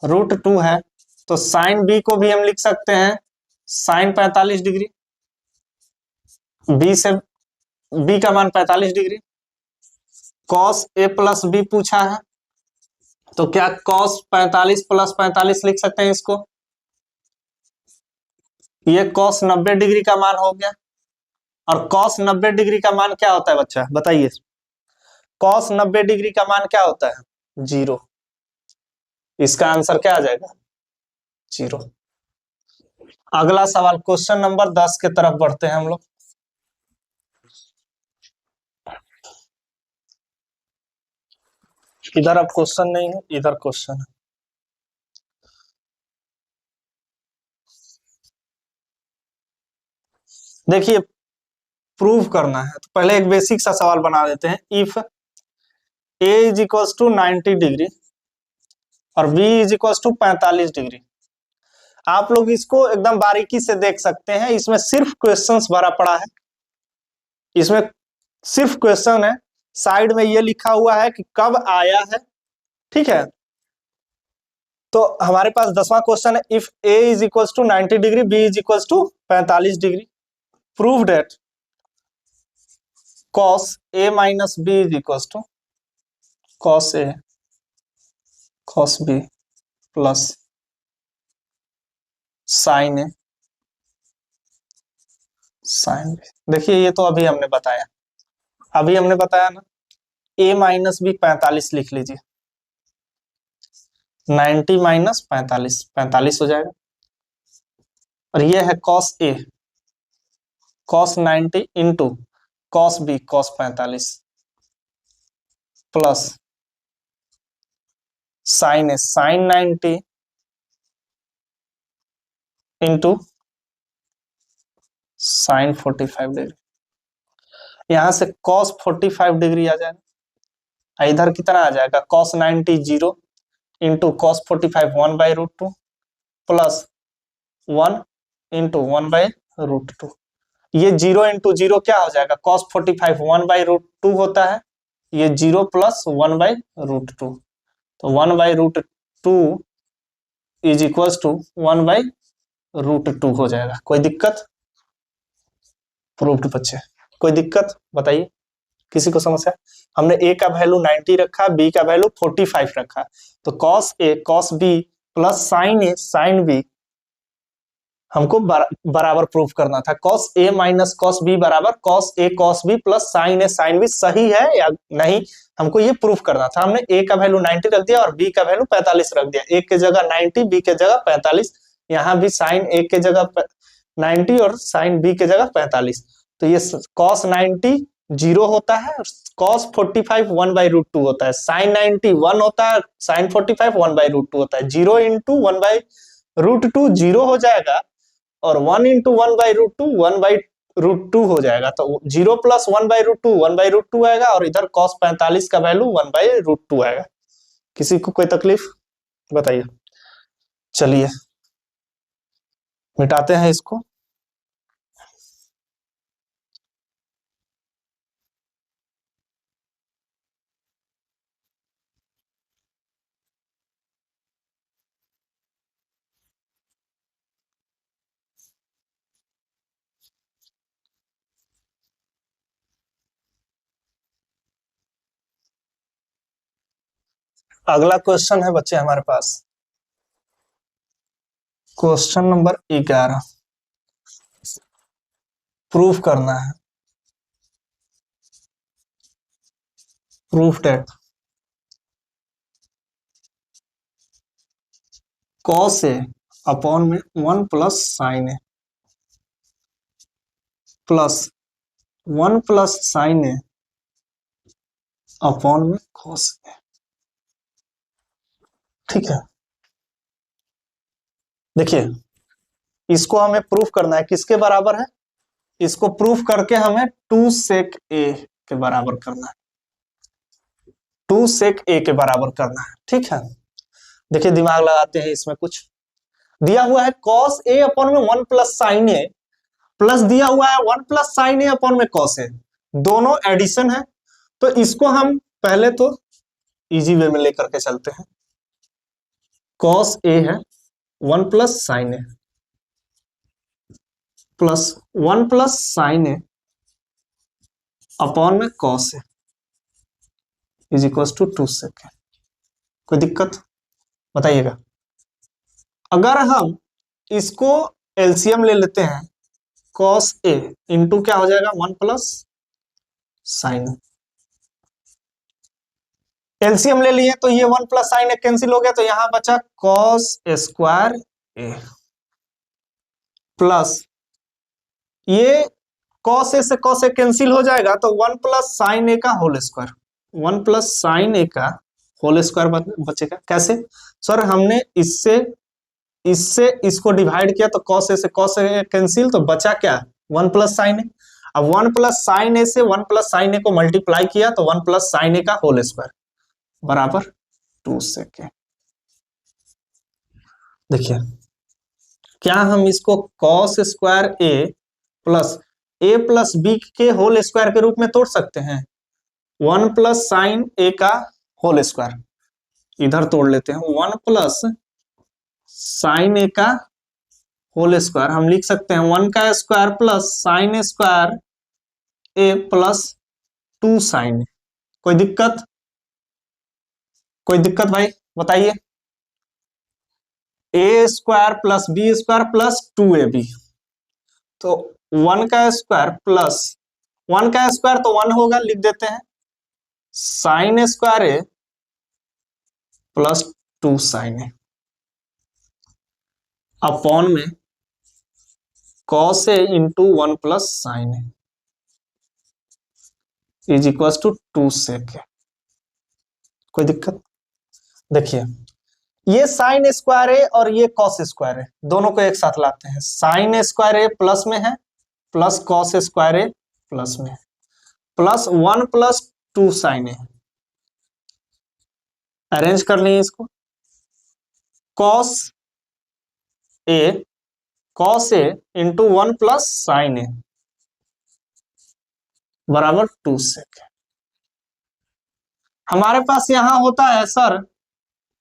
√2 है, तो sin b को भी हम लिख सकते हैं sin 45 डिग्री, b से b का मान 45 degree. cos a plus b पूछा है, तो क्या cos 45 प्लस 45 लिख सकते हैं इसको। ये cos 90 डिग्री का मान हो गया, और cos 90 डिग्री का मान क्या होता है बच्चा बताइए। cos 90 डिग्री का मान क्या होता है, 0। इसका आंसर क्या आ जाएगा, 0। अगला सवाल क्वेश्चन नंबर 10 के तरफ बढ़ते हैं हम लोग। इधर अब क्वेश्चन नहीं है, इधर क्वेश्चन है। देखिए प्रूव करना है, तो पहले एक बेसिक सा सवाल बना देते हैं। If a is equals to 90 degree और b is equals to 45 degree, आप लोग इसको एकदम बारीकी से देख सकते हैं। इसमें सिर्फ क्वेश्चंस भरा पड़ा है, इसमें सिर्फ क्वेश्चन है। साइड में ये लिखा हुआ है कि कब आया है, ठीक है। तो हमारे पास 10वां क्वेश्चन है, if a is equals to 90 degree, b is equals to 45 degree, prove that cos a minus b is equals to cos a cos b plus sin a sin b। देखिए ये तो अभी हमने बताया, ना। a माइनस b 45 लिख लीजिए, 90 minus 45, 45 हो जाएगा। और ये है cos a, cos 90 into cos b cos 45 plus sin a sin 90 into sin 45 degree. यहां से cos 45 डिग्री आ जाएगा, इधर कितना आ जाएगा cos 90 0 into cos 45 1/√2 plus 1 into 1/√2। ये 0 इंटू 0 क्या हो जाएगा, cos 45 1/√2 होता है, ये 0 प्लस 1/√2, तो 1/√2 इज इक्वल टू 1/√2 हो जाएगा। कोई दिक्कत? प्रूव्ड बच्चे, कोई दिक्कत बताइए, किसी को समस्या? हमने a का वैल्यू 90 रखा, b का वैल्यू 45 रखा, तो cos a cos b plus sin a sin b हमको बराबर प्रूफ करना था। cos a minus cos b बराबर cos a cos b plus sin a sin b सही है या नहीं, हमको ये प्रूफ करना था। हमने a का वैल्यू 90 रख दिया और b का वैल्यू 45 रख दिया, a के जगह 90 b के जगह 45, यहाँ भी sin a के जगह 90 और sin b के जगह 45, तो ये cos 90 0 होता है, cos 45 1/√2 होता है, sin 90 1 होता है, sin 45 1/√2 होता है, 0 इंटू 1/√2 0 हो जाएगा और 1 इंटू 1/√2 1/√2 हो जाएगा, तो 0 प्लस 1/√2 1/√2 आएगा और इधर cos 45 का वैल्यू 1/√2 आएगा। किसी को कोई तकलीफ बताइए? चलिए मिटाते हैं इसको। अगला क्वेश्चन है बच्चे हमारे पास, क्वेश्चन नंबर 11, प्रूफ करना है। Proof that cos a upon में 1 plus sin a plus 1 plus sin a upon में cos a, ठीक है। देखिए इसको हमें प्रूफ करना है, किसके बराबर है, इसको प्रूफ करके हमें 2 sec a के बराबर करना है, 2 sec a के बराबर करना है, ठीक है। देखिए दिमाग लगाते हैं, इसमें कुछ दिया हुआ है cos a अपॉन में 1 प्लस sin a प्लस दिया हुआ है 1 प्लस sin a अपॉन में cos a, दोनों एडिशन है, तो इसको हम पहले तो इजी वे में लेकर के चलते हैं। cos a है 1 plus sin a plus 1 plus sin a upon में cos a is equal to 2 sec। कोई दिक्कत बताइएगा? अगर हम इसको एलसीएम ले लेते हैं, cos a इंटू क्या हो जाएगा 1 प्लस sin a, एलसीएम ले लिए तो ये 1 प्लस sin a कैंसिल हो गया, तो यहां बचा cos स्क्वायर a प्लस ये cos a से cos a कैंसिल हो जाएगा, तो 1 प्लस sin a का whole square, 1 plus sin a का होल स्क्वायर बचेगा। कैसे सर? हमने इससे इसको डिवाइड किया तो cos a से cos a कैंसिल, तो बचा क्या 1 प्लस sin a। अब 1 प्लस sin a से 1 प्लस sin a को मल्टीप्लाई किया तो 1 प्लस sin a का होल स्क्वायर बराबर 2 sec। देखिए क्या हम इसको cos square a plus b के होल स्क्वायर के रूप में तोड़ सकते हैं? 1 प्लस sin a का होल स्क्वायर इधर तोड़ लेते हैं, 1 प्लस sin a का होल स्क्वायर हम लिख सकते हैं 1 का square plus sin square a plus 2 sin a। कोई दिक्कत? कोई दिक्कत भाई बताइए? a square plus b square plus 2ab, तो 1 का स्क्वायर प्लस 1 का स्क्वायर तो 1 होगा, लिख देते हैं sin square a plus 2 sin a upon में cos a into 1 plus sin a is equal to 2 sec। कोई दिक्कत? देखिए ये sin स्क्वायर है और ये cos स्क्वायर है, दोनों को एक साथ लाते हैं, sin स्क्वायर ए प्लस में है प्लस cos स्क्वायर ए प्लस में है, प्लस 1+2 sin ए। अरेंज कर लिए इसको। कॉस ए इंटू 1+sin ए बराबर 2 सेक। हमारे पास यहां होता है सर,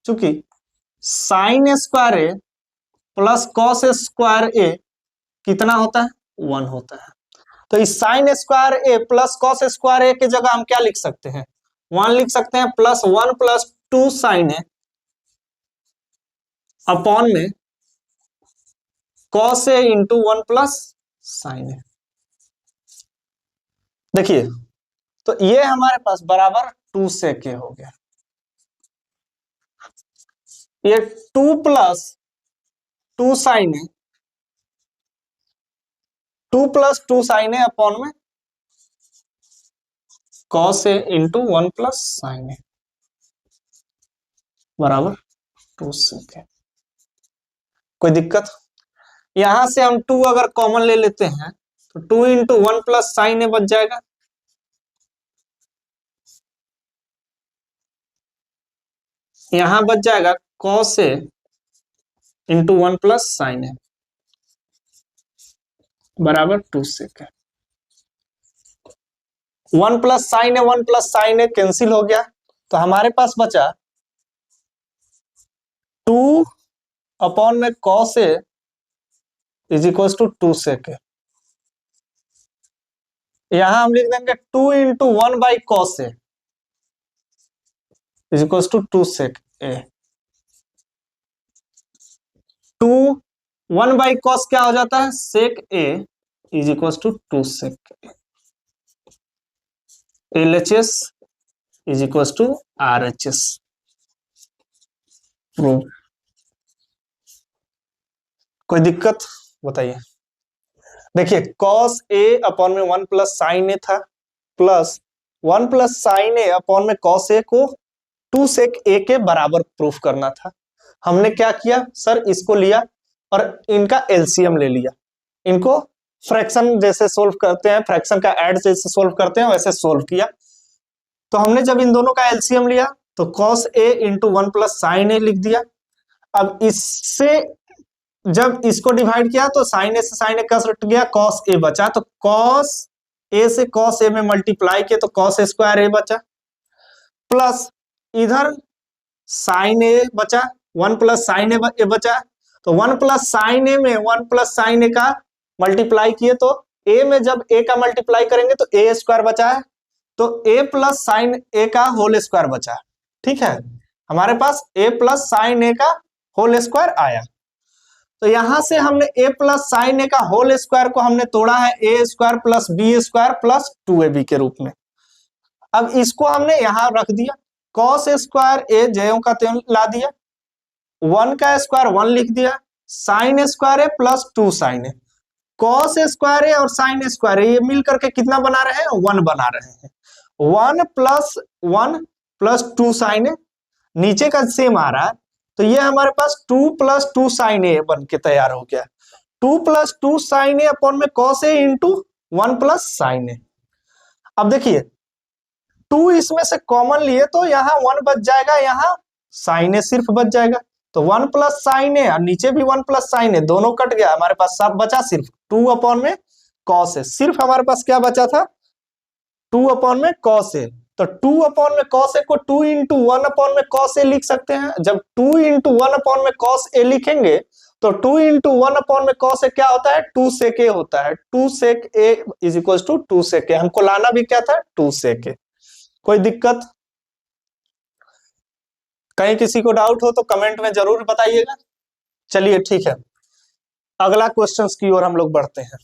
चूंकि sin² ए प्लस कॉस स्क्वायर ए कितना होता है, 1 होता है। तो इस sin² ए प्लस कॉस स्क्वायर ए की जगह हम क्या लिख सकते हैं, 1 लिख सकते हैं, प्लस 1+2 sin ए अपॉन में कॉस ए इंटू 1+sin ए। देखिए, तो ये हमारे पास बराबर 2 सेक हो गया। ये 2+2 sin ए 2+2 sin ए अपॉन में कॉस ए इंटू 1+sin ए बराबर 2 सेक है। कोई दिक्कत? यहां से हम 2 अगर कॉमन ले लेते हैं तो 2 इंटू 1+sin ए बच जाएगा। यहां बच जाएगा cos ए इंटू 1+sin ए बराबर 2 सेक है। 1+sin ए कैंसिल हो गया, तो हमारे पास बचा 2 अपॉन में cos A is equal to 2 sec है। यहां हम लिख देंगे 2 into 1/cos A is equal to 2 sec A. 2 1/cos क्या हो जाता है, sec A is equal to 2 sec A. LHS is equal to RHS। Prove. कोई दिक्कत बताइए? देखिए, cos ए अपॉन में 1+sin ए था, प्लस 1+sin ए अपॉन में cos ए को 2 सेक ए के बराबर प्रूफ करना था। हमने क्या किया सर, इसको लिया और इनका एलसीएम ले लिया। इनको फ्रैक्शन जैसे सोल्व करते हैं, फ्रैक्शन का ऐड जैसे सोल्व करते हैं वैसे सोल्व किया। तो हमने जब इन दोनों का एलसीएम लिया तो cos ए इंटू 1+sin ए लिख दिया। अब इससे जब इसको डिवाइड किया तो sin ए से sin ए कट गया, cos ए बचा, तो cos ए से cos ए में मल्टीप्लाई किया तो cos स्क्वायर ए बचा, प्लस इधर sin ए बचा, 1+sin ए बचा, तो 1+sin ए में 1+sin ए का मल्टीप्लाई किए तो a में जब a का मल्टीप्लाई करेंगे तो a स्क्वायर बचा है, तो a+sin ए का होल स्क्वायर बचा। ठीक है, हमारे पास a+sin ए का होल स्क्वायर आया। तो यहां से हमने a+sin ए का होल स्क्वायर को हमने तोड़ा है a² plus b² plus 2ab के रूप में। अब इसको हमने यहां रख दिया, cos स्क्वायर ए ज्यों का त्यों ला दिया, 1 का स्क्वायर 1 लिख दिया, sin स्क्वायर ए प्लस 2 sin ए, cos स्क्वायर ए और sin स्क्वायर ए ये मिल करके कितना बना रहे हैं, 1 बना रहे हैं। 1 प्लस 2 sin ए नीचे का सेम आ रहा है, तो ये हमारे पास 2+2 sin ए बन के तैयार हो गया। 2+2 sin ए अपॉन में cos ए इंटू 1+sin ए। अब देखिए 2 इसमें से कॉमन लिए तो यहाँ 1 बच जाएगा, यहाँ sin ए सिर्फ बच जाएगा, तो 1+sin ए और नीचे भी 1+sin ए दोनों कट गया, हमारे पास सब बचा सिर्फ 2 अपॉन में cos ए। सिर्फ हमारे पास क्या बचा था, 2 अपॉन में cos ए। तो 2 अपॉन में cos ए को 2 इंटू 1 अपॉन में cos ए लिख सकते हैं। जब 2 इंटू 1 अपॉन में cos ए लिखेंगे तो 2 इंटू 1 अपॉन में cos ए क्या होता है, 2 सेक ए होता है। 2 sec A is equal to 2 sec ए। हमको लाना भी क्या था, 2 सेक ए। कोई दिक्कत? कहीं किसी को डाउट हो तो कमेंट में जरूर बताइएगा। चलिए ठीक है, अगला क्वेश्चंस की ओर हम लोग बढ़ते हैं।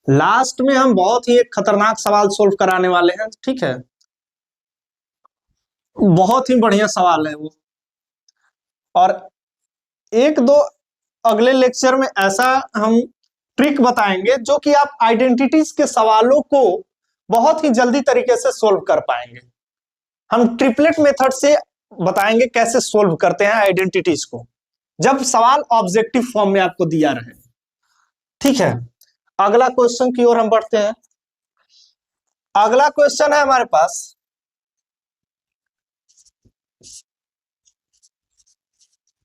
लास्ट में हम बहुत ही एक खतरनाक सवाल सोल्व कराने वाले हैं। ठीक है, बहुत ही बढ़िया सवाल है वो। और एक दो अगले लेक्चर में ऐसा हम ट्रिक बताएंगे जो कि आप आइडेंटिटीज के सवालों को बहुत ही जल्दी तरीके से सोल्व कर पाएंगे। हम ट्रिपलेट मेथड से बताएंगे कैसे सोल्व करते हैं आइडेंटिटीज को, जब सवाल ऑब्जेक्टिव फॉर्म में आपको दिया रहे। ठीक है, अगला क्वेश्चन की ओर हम बढ़ते हैं। अगला क्वेश्चन है हमारे पास,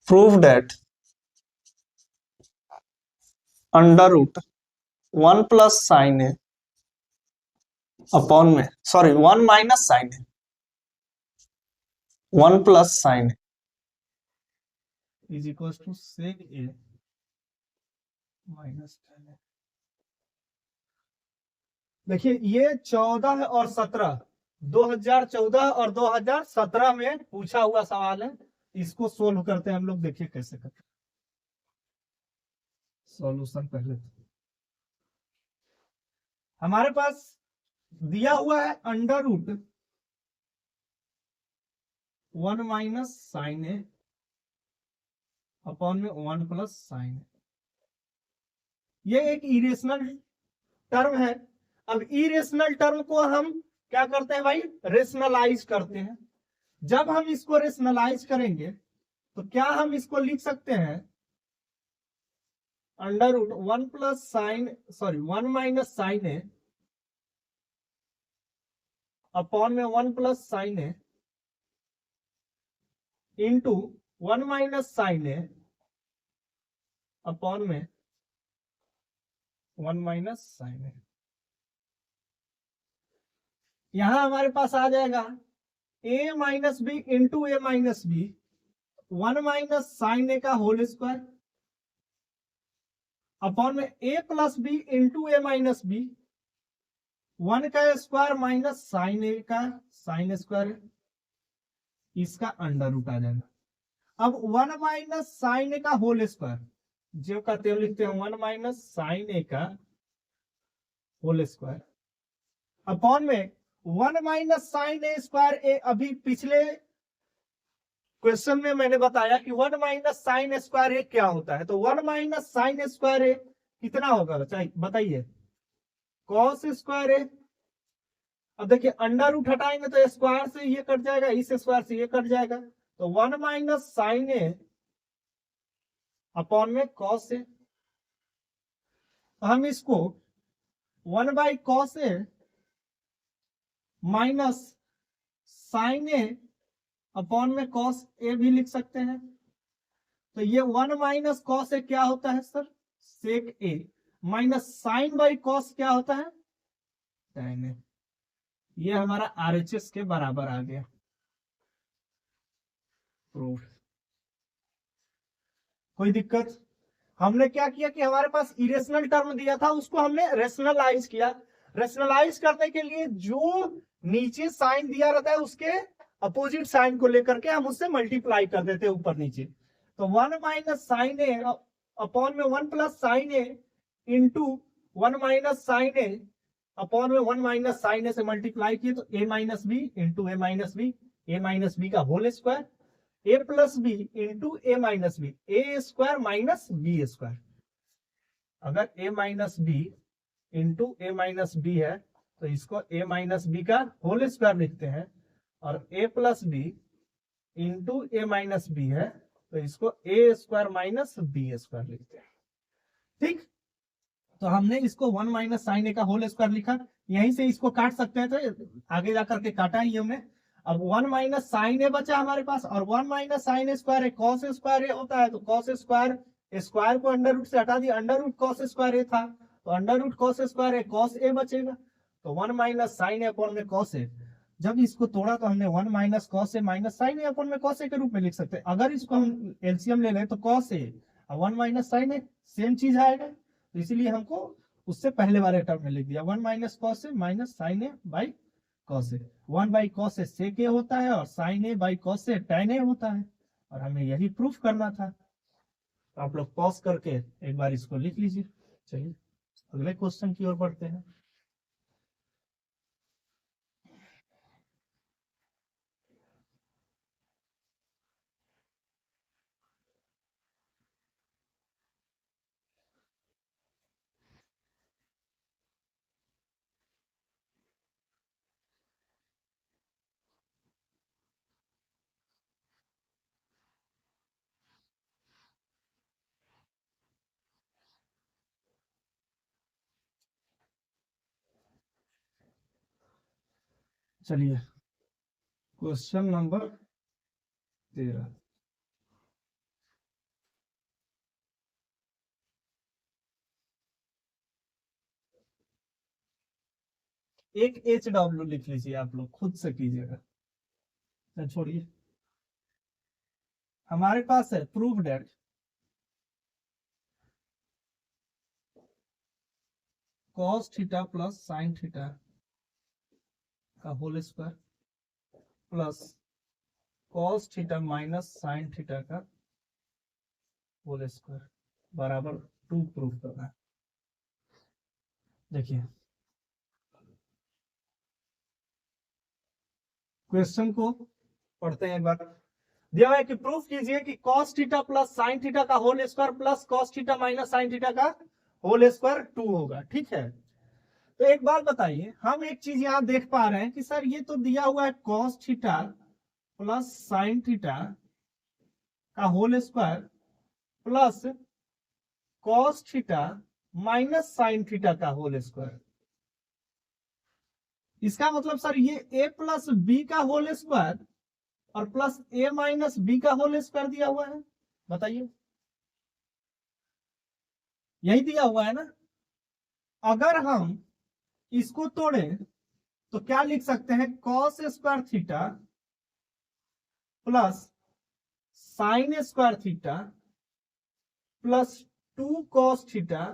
prove that under root 1 + sin a upon में, sorry 1 - sin a, 1 + sin a is equal to sec a -tan a। देखिए ये 14 और 17, 2014 और 2017 में पूछा हुआ सवाल है। इसको सोल्व करते हैं हम लोग, देखिए कैसे करते हैं। सॉल्यूशन पहले हमारे पास दिया हुआ है under root 1 - sin a upon में 1 + sin a। ये एक इरेशनल टर्म है। अब इरेशनल टर्म को हम क्या करते हैं भाई, रेशनलाइज करते हैं। जब हम इसको रेशनलाइज करेंगे तो क्या हम इसको लिख सकते हैं, under root 1 + sin, sorry 1 - sin a upon में 1 + sin a into 1 - sin a upon में 1 - sin a। यहां हमारे पास आ जाएगा a - b into a - b 1 - sin a का होल स्क्वायर अपॉन में a + b into a - b 1 का स्क्वायर माइनस साइन ए का साइन स्क्वायर, इसका अंडर रूट आ जाएगा। अब 1 - sin a का होल स्क्वायर जो कहते हैं लिखते हैं 1 - sin a का होल स्क्वायर अपॉन में 1 - sin a स्क्वायर ए। अभी पिछले क्वेश्चन में मैंने बताया कि 1 - sin स्क्वायर ए क्या होता है, तो 1 - sin स्क्वायर ए कितना होगा बताइए, कॉस स्क्वायर ए। अब देखिए अंडर रूट हटाएंगे तो स्क्वायर से ये कट जाएगा, इस स्क्वायर से ये कट जाएगा, तो 1 - sin a अपॉन में कॉस ए। हम इसको 1/cos a minus sine A upon में कॉस ए भी लिख सकते हैं। तो ये 1 - cos a क्या होता है sir, sec A, minus sine by cos क्या होता है, tan a। ये हमारा RHS के बराबर आ गया। प्रूफ, कोई दिक्कत। हमने क्या किया कि हमारे पास इरेशनल टर्म दिया था उसको हमने रेशनलाइज किया। रेशनलाइज करने के लिए जो नीचे साइन दिया रहता है उसके अपोजिट साइन को लेकर के हम उससे मल्टीप्लाई कर देते हैं ऊपर नीचे। तो 1 - sin a अपॉन में 1 + sin a into 1 - sin a upon में 1 - sin a से मल्टीप्लाई किए तो a - b into a - b, a - b का whole square a + b into a - b, a square minus B square. अगर a - b into a - b है तो इसको a - b का होल स्क्वायर लिखते हैं, और a + b into a - b है तो इसको a square minus B square लिखते हैं। ठीक, तो हमने इसको 1 - sin a का होल स्क्वायर लिखा, यहीं से इसको काट सकते हैं, तो आगे जाकर के काटा ही हमने। अब 1 - sin a बचा हमारे पास, और 1 - sin a square cos square होता है, तो कॉस स्क्वायर स्क्वायर को अंडर रूट से हटा दिया, अंडर रूट कॉस स्क्वायर था, तो under root cos square cos A बचेगा, तो 1 - sin a अपॉन में कॉस ए। जब इसको तोड़ा तो हमने 1 - cos a minus sin a upon में cos a के रूप में लिख सकते हैं। अगर इसको हम एलसीएम ले लें तो cos a और 1 - sin a सेम चीज आएगा, तो इसीलिए हमको उससे पहले वाले टर्म में लिख दिया 1 - cos a minus sin a by cos a। 1/cos a sec a होता है और sin a by cos a tan a होता है, और हमें यही प्रूफ करना था। तो आप लोग पॉज करके एक बार इसको लिख लीजिए। चलिए अगले क्वेश्चन की ओर बढ़ते हैं। चलिए क्वेश्चन नंबर 13। एक HW लिख लीजिए, आप लोग खुद से कीजिएगा, छोड़िए। हमारे पास है prove that cos theta plus sine theta का whole square plus cos theta minus sine theta का होल स्क्वायर बराबर 2 प्रूफ करना है। देखिए क्वेश्चन को पढ़ते हैं एक बार। दिया हुआ है कि प्रूफ कीजिए कि cos theta plus sine theta का whole square plus cos theta minus sine theta का होल स्क्वायर 2 होगा। ठीक है, तो एक बात बताइए, हम एक चीज यहां देख पा रहे हैं कि सर ये तो दिया हुआ है cos theta plus sine theta का whole square plus cos theta minus sine theta का होल स्क्वायर। इसका मतलब सर ये a प्लस बी का होल स्क्वायर और प्लस a माइनस बी का होल स्क्वायर दिया हुआ है। बताइए, यही दिया हुआ है ना। अगर हम इसको तोड़ें तो क्या लिख सकते हैं, cos square theta plus sign square theta plus 2 cos theta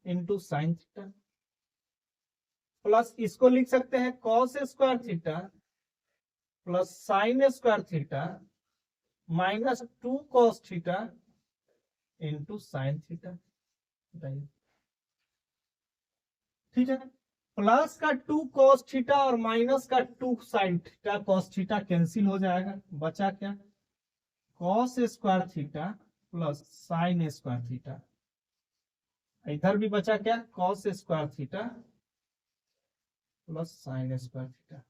into sign theta plus इसको लिख सकते हैं cos square theta plus sign square theta minus 2 cos theta into sine theta. बताइए, ठीक है। प्लस का 2 cos थीटा और माइनस का 2 sine theta cos theta cancel हो जाएगा, बचा क्या, cos square theta plus sign square theta. इधर भी बचा क्या, cos square theta plus sign square theta.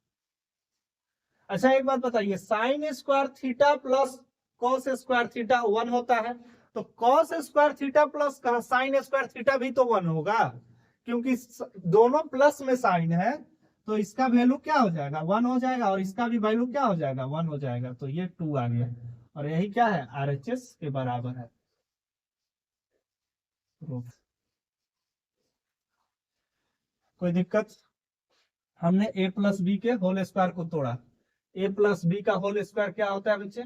अच्छा एक बात बताइए, sine square theta plus cos square theta 1 होता है, तो cos square theta plus sign square theta भी तो 1 होगा, क्योंकि दोनों प्लस में साइन है, तो इसका वैल्यू क्या हो जाएगा, 1 हो जाएगा, और इसका भी वैल्यू क्या हो जाएगा, 1 हो जाएगा। तो ये 2 आ गया, और यही क्या है, RHS के बराबर है। कोई दिक्कत? हमने a प्लस बी के होल स्क्वायर को तोड़ा। a प्लस बी का होल स्क्वायर क्या होता है बच्चे,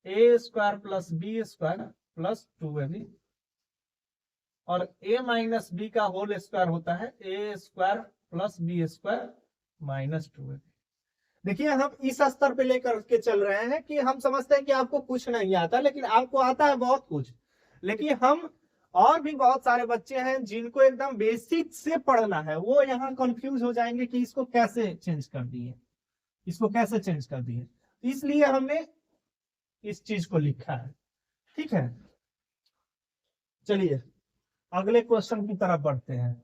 a square plus B square plus 2ab, और a माइनस बी का होल स्क्वायर होता है a square plus B square minus 2ab। देखिए हम इस स्तर पे लेकर के चल रहे हैं कि हम समझते हैं कि आपको कुछ नहीं आता, लेकिन आपको आता है बहुत कुछ। लेकिन हम और भी बहुत सारे बच्चे हैं जिनको एकदम बेसिक से पढ़ना है, वो यहाँ कंफ्यूज हो जाएंगे कि इसको कैसे चेंज कर दिए, इसको कैसे चेंज कर दिए, इसलिए हमने इस चीज को लिखा है। ठीक है, चलिए अगले क्वेश्चन की तरफ बढ़ते हैं।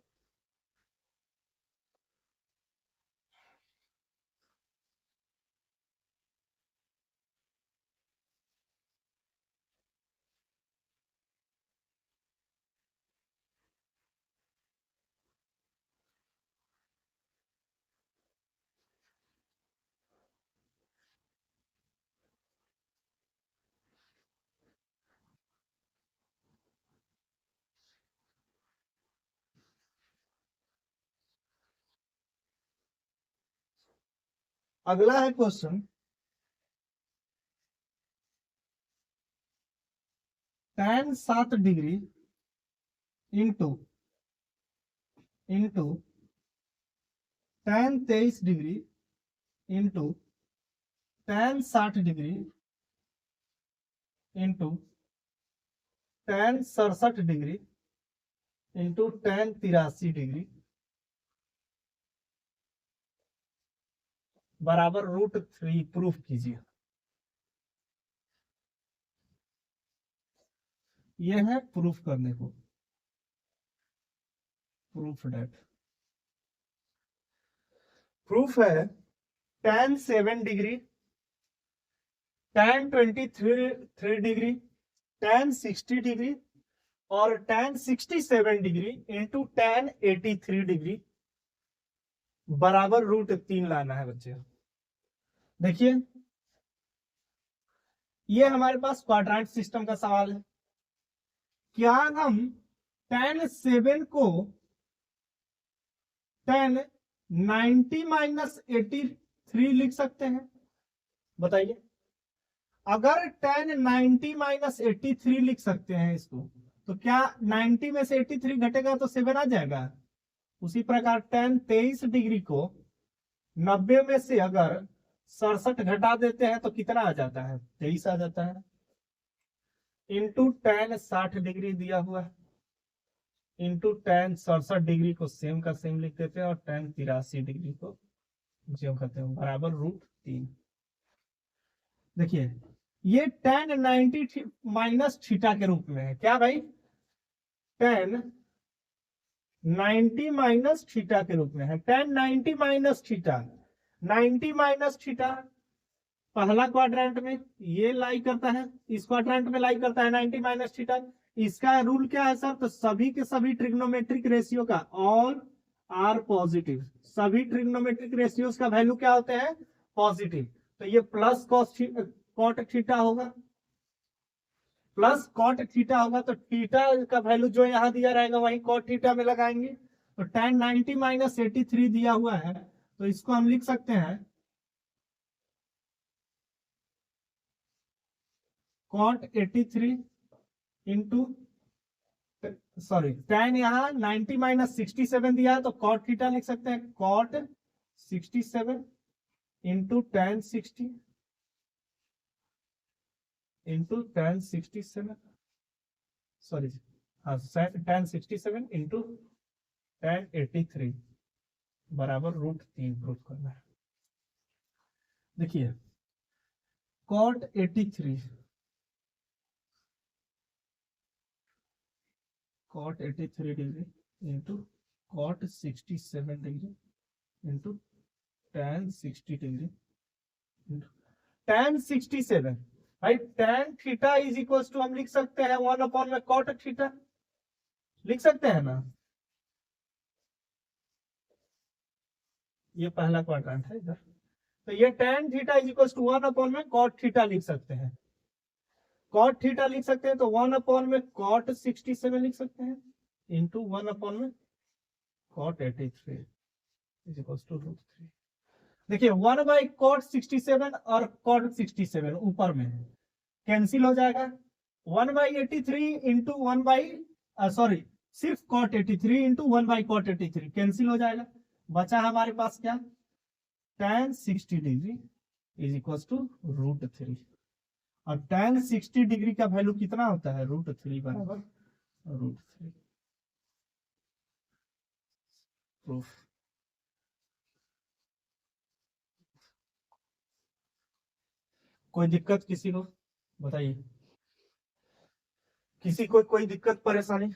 अगला है question, tan 7 degree into tan 23 degree into tan 60 degree into tan 67 degree into tan 83 degree बराबर √3 प्रूफ कीजिए। यह है प्रूफ करने को, प्रूफ डेट। प्रूफ है tan 7 degree, tan 23 degree, tan 60 degree और tan 67 degree into tan 83 degree बराबर √3 लाना है बच्चे। देखिए ये हमारे पास क्वाड्रेंट सिस्टम का सवाल है। क्या हम tan7 को tan90 - 83 लिख सकते हैं? बताइए। अगर tan90 - 83 लिख सकते हैं इसको, तो क्या 90 में से 83 घटेगा तो 7 आ जाएगा। उसी प्रकार tan23 डिग्री को 90 में से अगर 67 घटा देते हैं तो कितना आ जाता है? 23 आ जाता है। इंटू tan60 डिग्री दिया हुआ है, इंटू tan67 डिग्री को सेम का सेम लिख देते हैं, और tan83 डिग्री को जो कहते हैं बराबर √3। देखिए ये tan90 माइनस थीटा के रूप में है। क्या भाई? tan90 माइनस थीटा के रूप में है। tan90 minus theta, 90 minus theta पहला क्वाड्रेंट में ये लाई करता है, इस क्वाड्रेंट में लाई करता है 90 माइनस थीटा। इसका रूल क्या है सर? तो सभी के सभी ट्रिग्नोमेट्रिक रेशियो का, ऑल आर पॉजिटिव, सभी ट्रिग्नोमेट्रिक रेशियोज का वैल्यू क्या होते हैं? पॉजिटिव। तो ये प्लस कॉट थीटा होगा, प्लस कॉट थीटा होगा। तो थीटा का वैल्यू जो यहां दिया रहेगा वही कॉट थीटा में लगाएंगे। तो tan90 - 83 दिया हुआ है, तो इसको हम लिख सकते हैं cot 83 इंटू, सॉरी tan यहाँ 90 - 67 दिया है, तो cot थीटा लिख सकते हैं cot 67 into tan60 into tan67, sorry हाँ tan67 इंटू tan83 बराबर √3 प्रूफ करना है। देखिए cot 83 degree into cot 67 degree into tan60 degree into tan67। भाई tan theta is equal to हम लिख सकते हैं 1 में cot थीटा, लिख सकते हैं ना। ये पहला क्वाड्रेंट है इधर, तो ये tan theta is equal to 1 में cot थीटा लिख सकते हैं। cot थीटा लिख सकते हैं तो 1 में cot 67 लिख सकते हैं इंटू 1 में cot 83 इज इक्वल टू √3। देखिए 1/cot 67 और cot 67 ऊपर में है, कैंसिल हो जाएगा। 1/83 इंटू 1 सिर्फ cot 83 इंटू 1/cot 83 कैंसिल हो जाएगा। बचा हमारे पास क्या? tan60 degree is equal to √3, और tan60 डिग्री का वैल्यू कितना होता है? √3 बराबर √3। प्रूफ। कोई दिक्कत किसी को? बताइए, किसी को कोई दिक्कत परेशानी?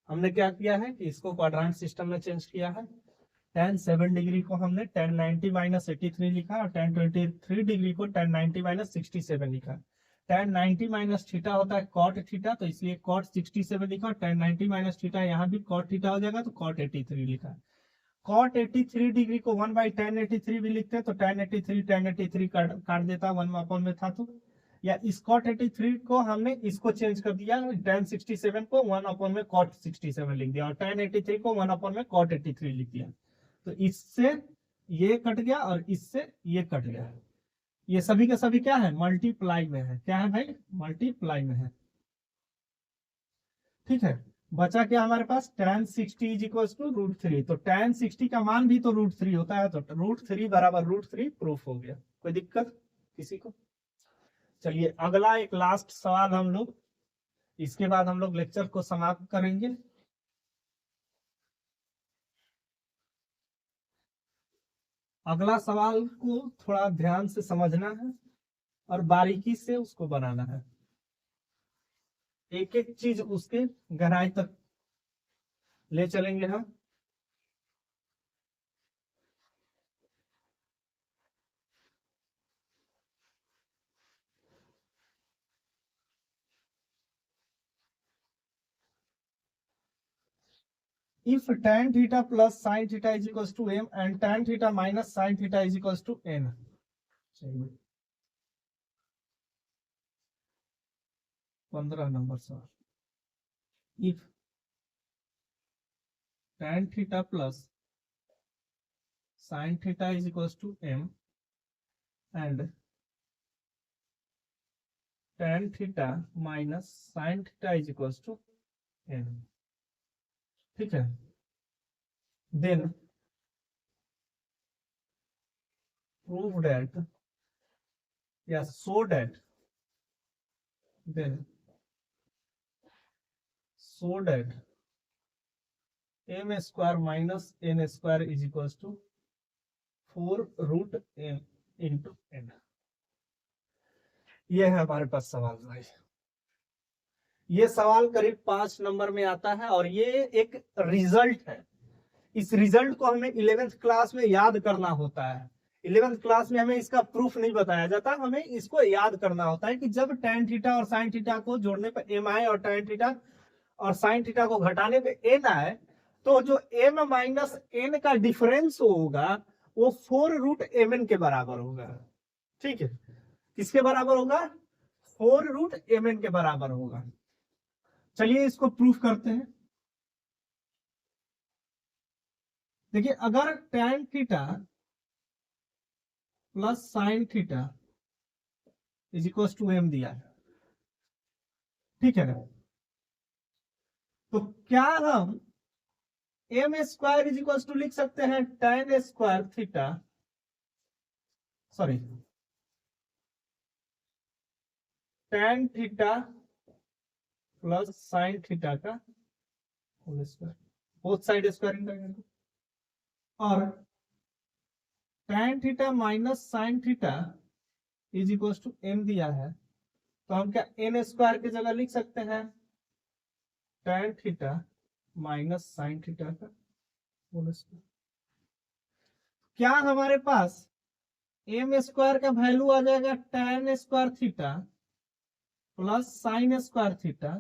हमने क्या किया है कि इसको क्वाड्रेंट सिस्टम में चेंज किया है। tan7 डिग्री को हमने tan90 - 83 लिखा, और tan23 डिग्री को tan90 - 67 लिखा। tan90 - थीटा होता है cot थीटा, तो इसलिए cot 67 लिखा, और tan90 - थीटा यहाँ भी cot थीटा हो जाएगा, तो cot 83 लिखा। cot 83 डिग्री को 1/tan83 भी लिखते हैं, तो tan83 काट देता, 1 में था तो, या इस cot 83 को हमने इसको चेंज कर दिया, tan67 को 1 में cot 67 लिख दिया, और tan83 को 1 में cot 83 लिख दिया। तो इससे ये कट गया और इससे ये कट गया। ये सभी के सभी क्या है? मल्टीप्लाई में है। क्या है भाई? मल्टीप्लाई में है। ठीक है, बचा क्या हमारे पास? tan60 is equal to √3। तो tan60 का मान भी तो √3 होता है, तो √3 बराबर √3 प्रूफ हो गया। कोई दिक्कत किसी को? चलिए अगला एक लास्ट सवाल हम लोग, इसके बाद हम लोग लेक्चर को समाप्त करेंगे। अगला सवाल को थोड़ा ध्यान से समझना है और बारीकी से उसको बनाना है, एक एक चीज उसके गहराई तक ले चलेंगे हम। if tan theta plus sin theta is equals to m and tan theta minus sin theta is equals to n. चलिए 15 नंबर सवाल। if tan theta plus sin theta is equals to m and tan theta minus sin theta is equals to n, ठीक है, then prove that, yes, so that, then so that m square minus n square is equals to 4 root m into n। ये है हमारे पास सवाल भाई। ये सवाल करीब 5 नंबर में आता है और ये एक रिजल्ट है। इस रिजल्ट को हमें 11th क्लास में याद करना होता है। 11th क्लास में हमें इसका प्रूफ नहीं बताया जाता, हमें इसको याद करना होता है कि जब tan थीटा और sin थीटा को जोड़ने पर m आए और tan थीटा और sin थीटा को घटाने पे n आए, तो जो m माइनस n का डिफरेंस होगा वो 4 रूट mn के बराबर होगा। ठीक है, किसके बराबर होगा? 4 रूट mn के बराबर होगा। चलिए इसको प्रूफ करते हैं। देखिए, अगर tan theta plus sin theta is equal to m दिया है, ठीक है ना, तो क्या हम m square is equal to लिख सकते हैं tan square theta, sorry tan theta plus sin theta का whole square, both side squaring करेंगे, और tan theta minus sin theta is equal to m दिया है, तो हम क्या n स्क्वायर की जगह लिख सकते हैं tan theta minus sin theta का होल स्क्वायर। क्या हमारे पास m स्क्वायर का वैल्यू आ जाएगा tan square theta plus sin square theta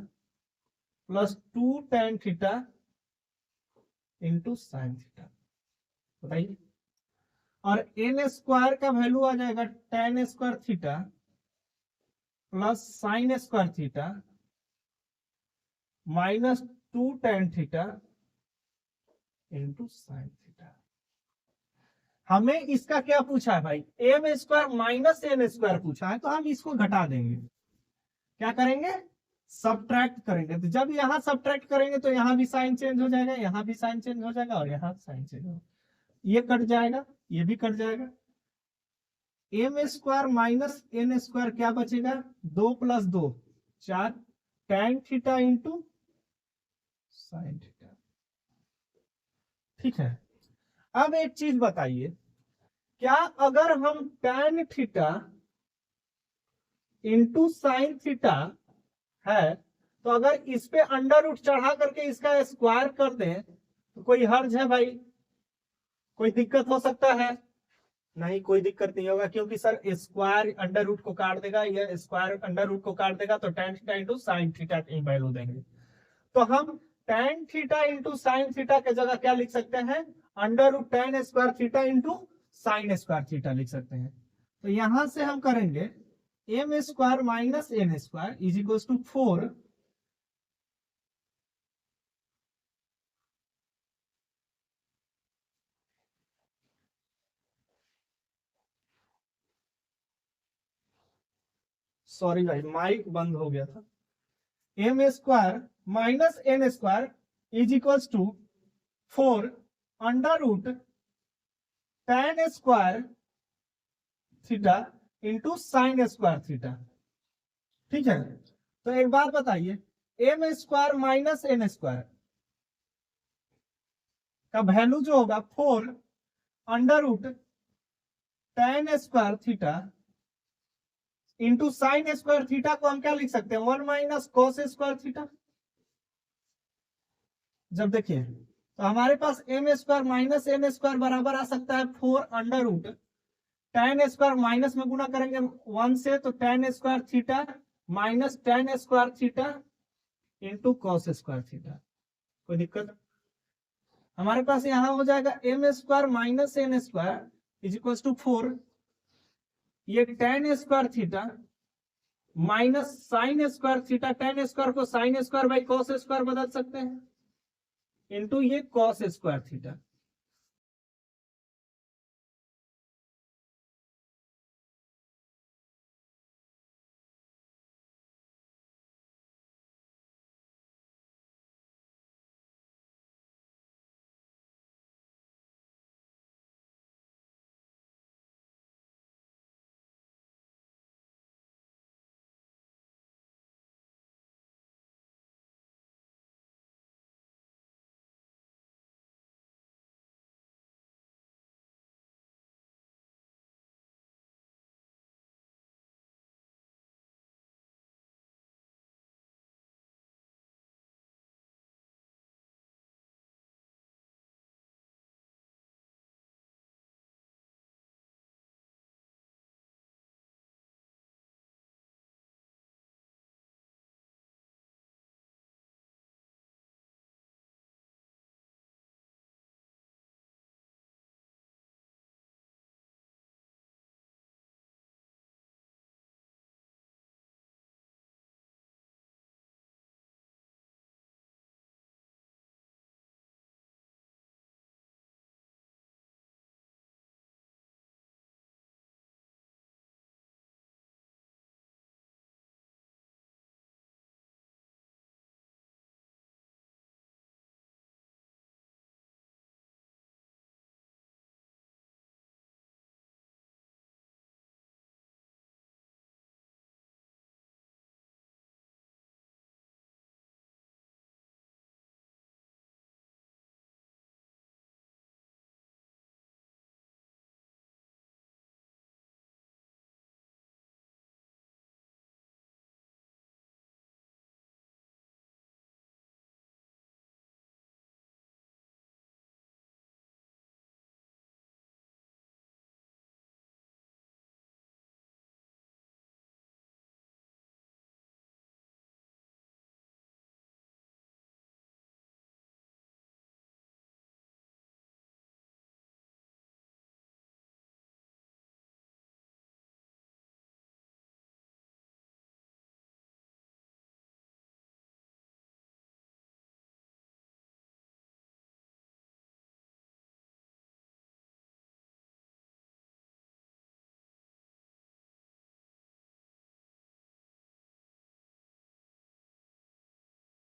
plus 2 tan theta into sin theta, बताइए। और n स्क्वायर का वैल्यू आ जाएगा tan square theta plus sin square theta minus 2 tan theta into sin theta. हमें इसका क्या पूछा है भाई? m square minus n square पूछा है, तो हम इसको घटा देंगे। क्या करेंगे? सब्ट्रैक्ट करेंगे। तो जब यहां सब्ट्रैक्ट करेंगे तो यहां भी साइन चेंज हो जाएगा, यहां भी साइन चेंज हो जाएगा और यहां साइन चेंज हो, ये कट जाएगा, ये भी कट जाएगा। m square minus n square क्या बचेगा? 2 plus 2 4 tan theta into sin theta, ठीक है। अब एक चीज बताइए, क्या अगर हम tan theta into sin theta है, तो अगर इस पे अंडर रूट चढ़ा करके इसका स्क्वायर कर दें तो कोई हर्ज है भाई? कोई दिक्कत हो सकता है? नहीं, कोई दिक्कत नहीं होगा, क्योंकि सर स्क्वायर अंडर रूट को काट देगा, यह स्क्वायर अंडर रूट को काट देगा, तो tan theta into sin theta की वैल्यू देंगे। तो हम tan theta into sin theta के जगह क्या लिख सकते हैं? Under root tan square theta into sin square theta लिख सकते हैं। तो यहां से हम करेंगे m square minus n square is equal to 4 sorry भाई माइक बंद हो गया था। m square minus n square is equal to 4 under root tan square theta into sine square theta, ठीक है। तो एक बात बताइए, m square minus n square का वैल्यू जो होगा 4 under root tan square theta into sine square theta को हम क्या लिख सकते हैं? 1 माइनस कॉस स्क्वायर थीटा। जब देखिए तो हमारे पास m square minus n square बराबर आ सकता है 4 under root tan square minus में गुना करेंगे 1 से, तो tan square theta minus tan square theta into cos square theta. कोई दिक्कत? हमारे पास यहाँ हो जाएगा M square minus N square is equal to 4, ये tan square theta minus sine square theta, tan square को sine square by cos square बदल सकते हैं, इनटू ये कॉस स्क्वायर थीटा।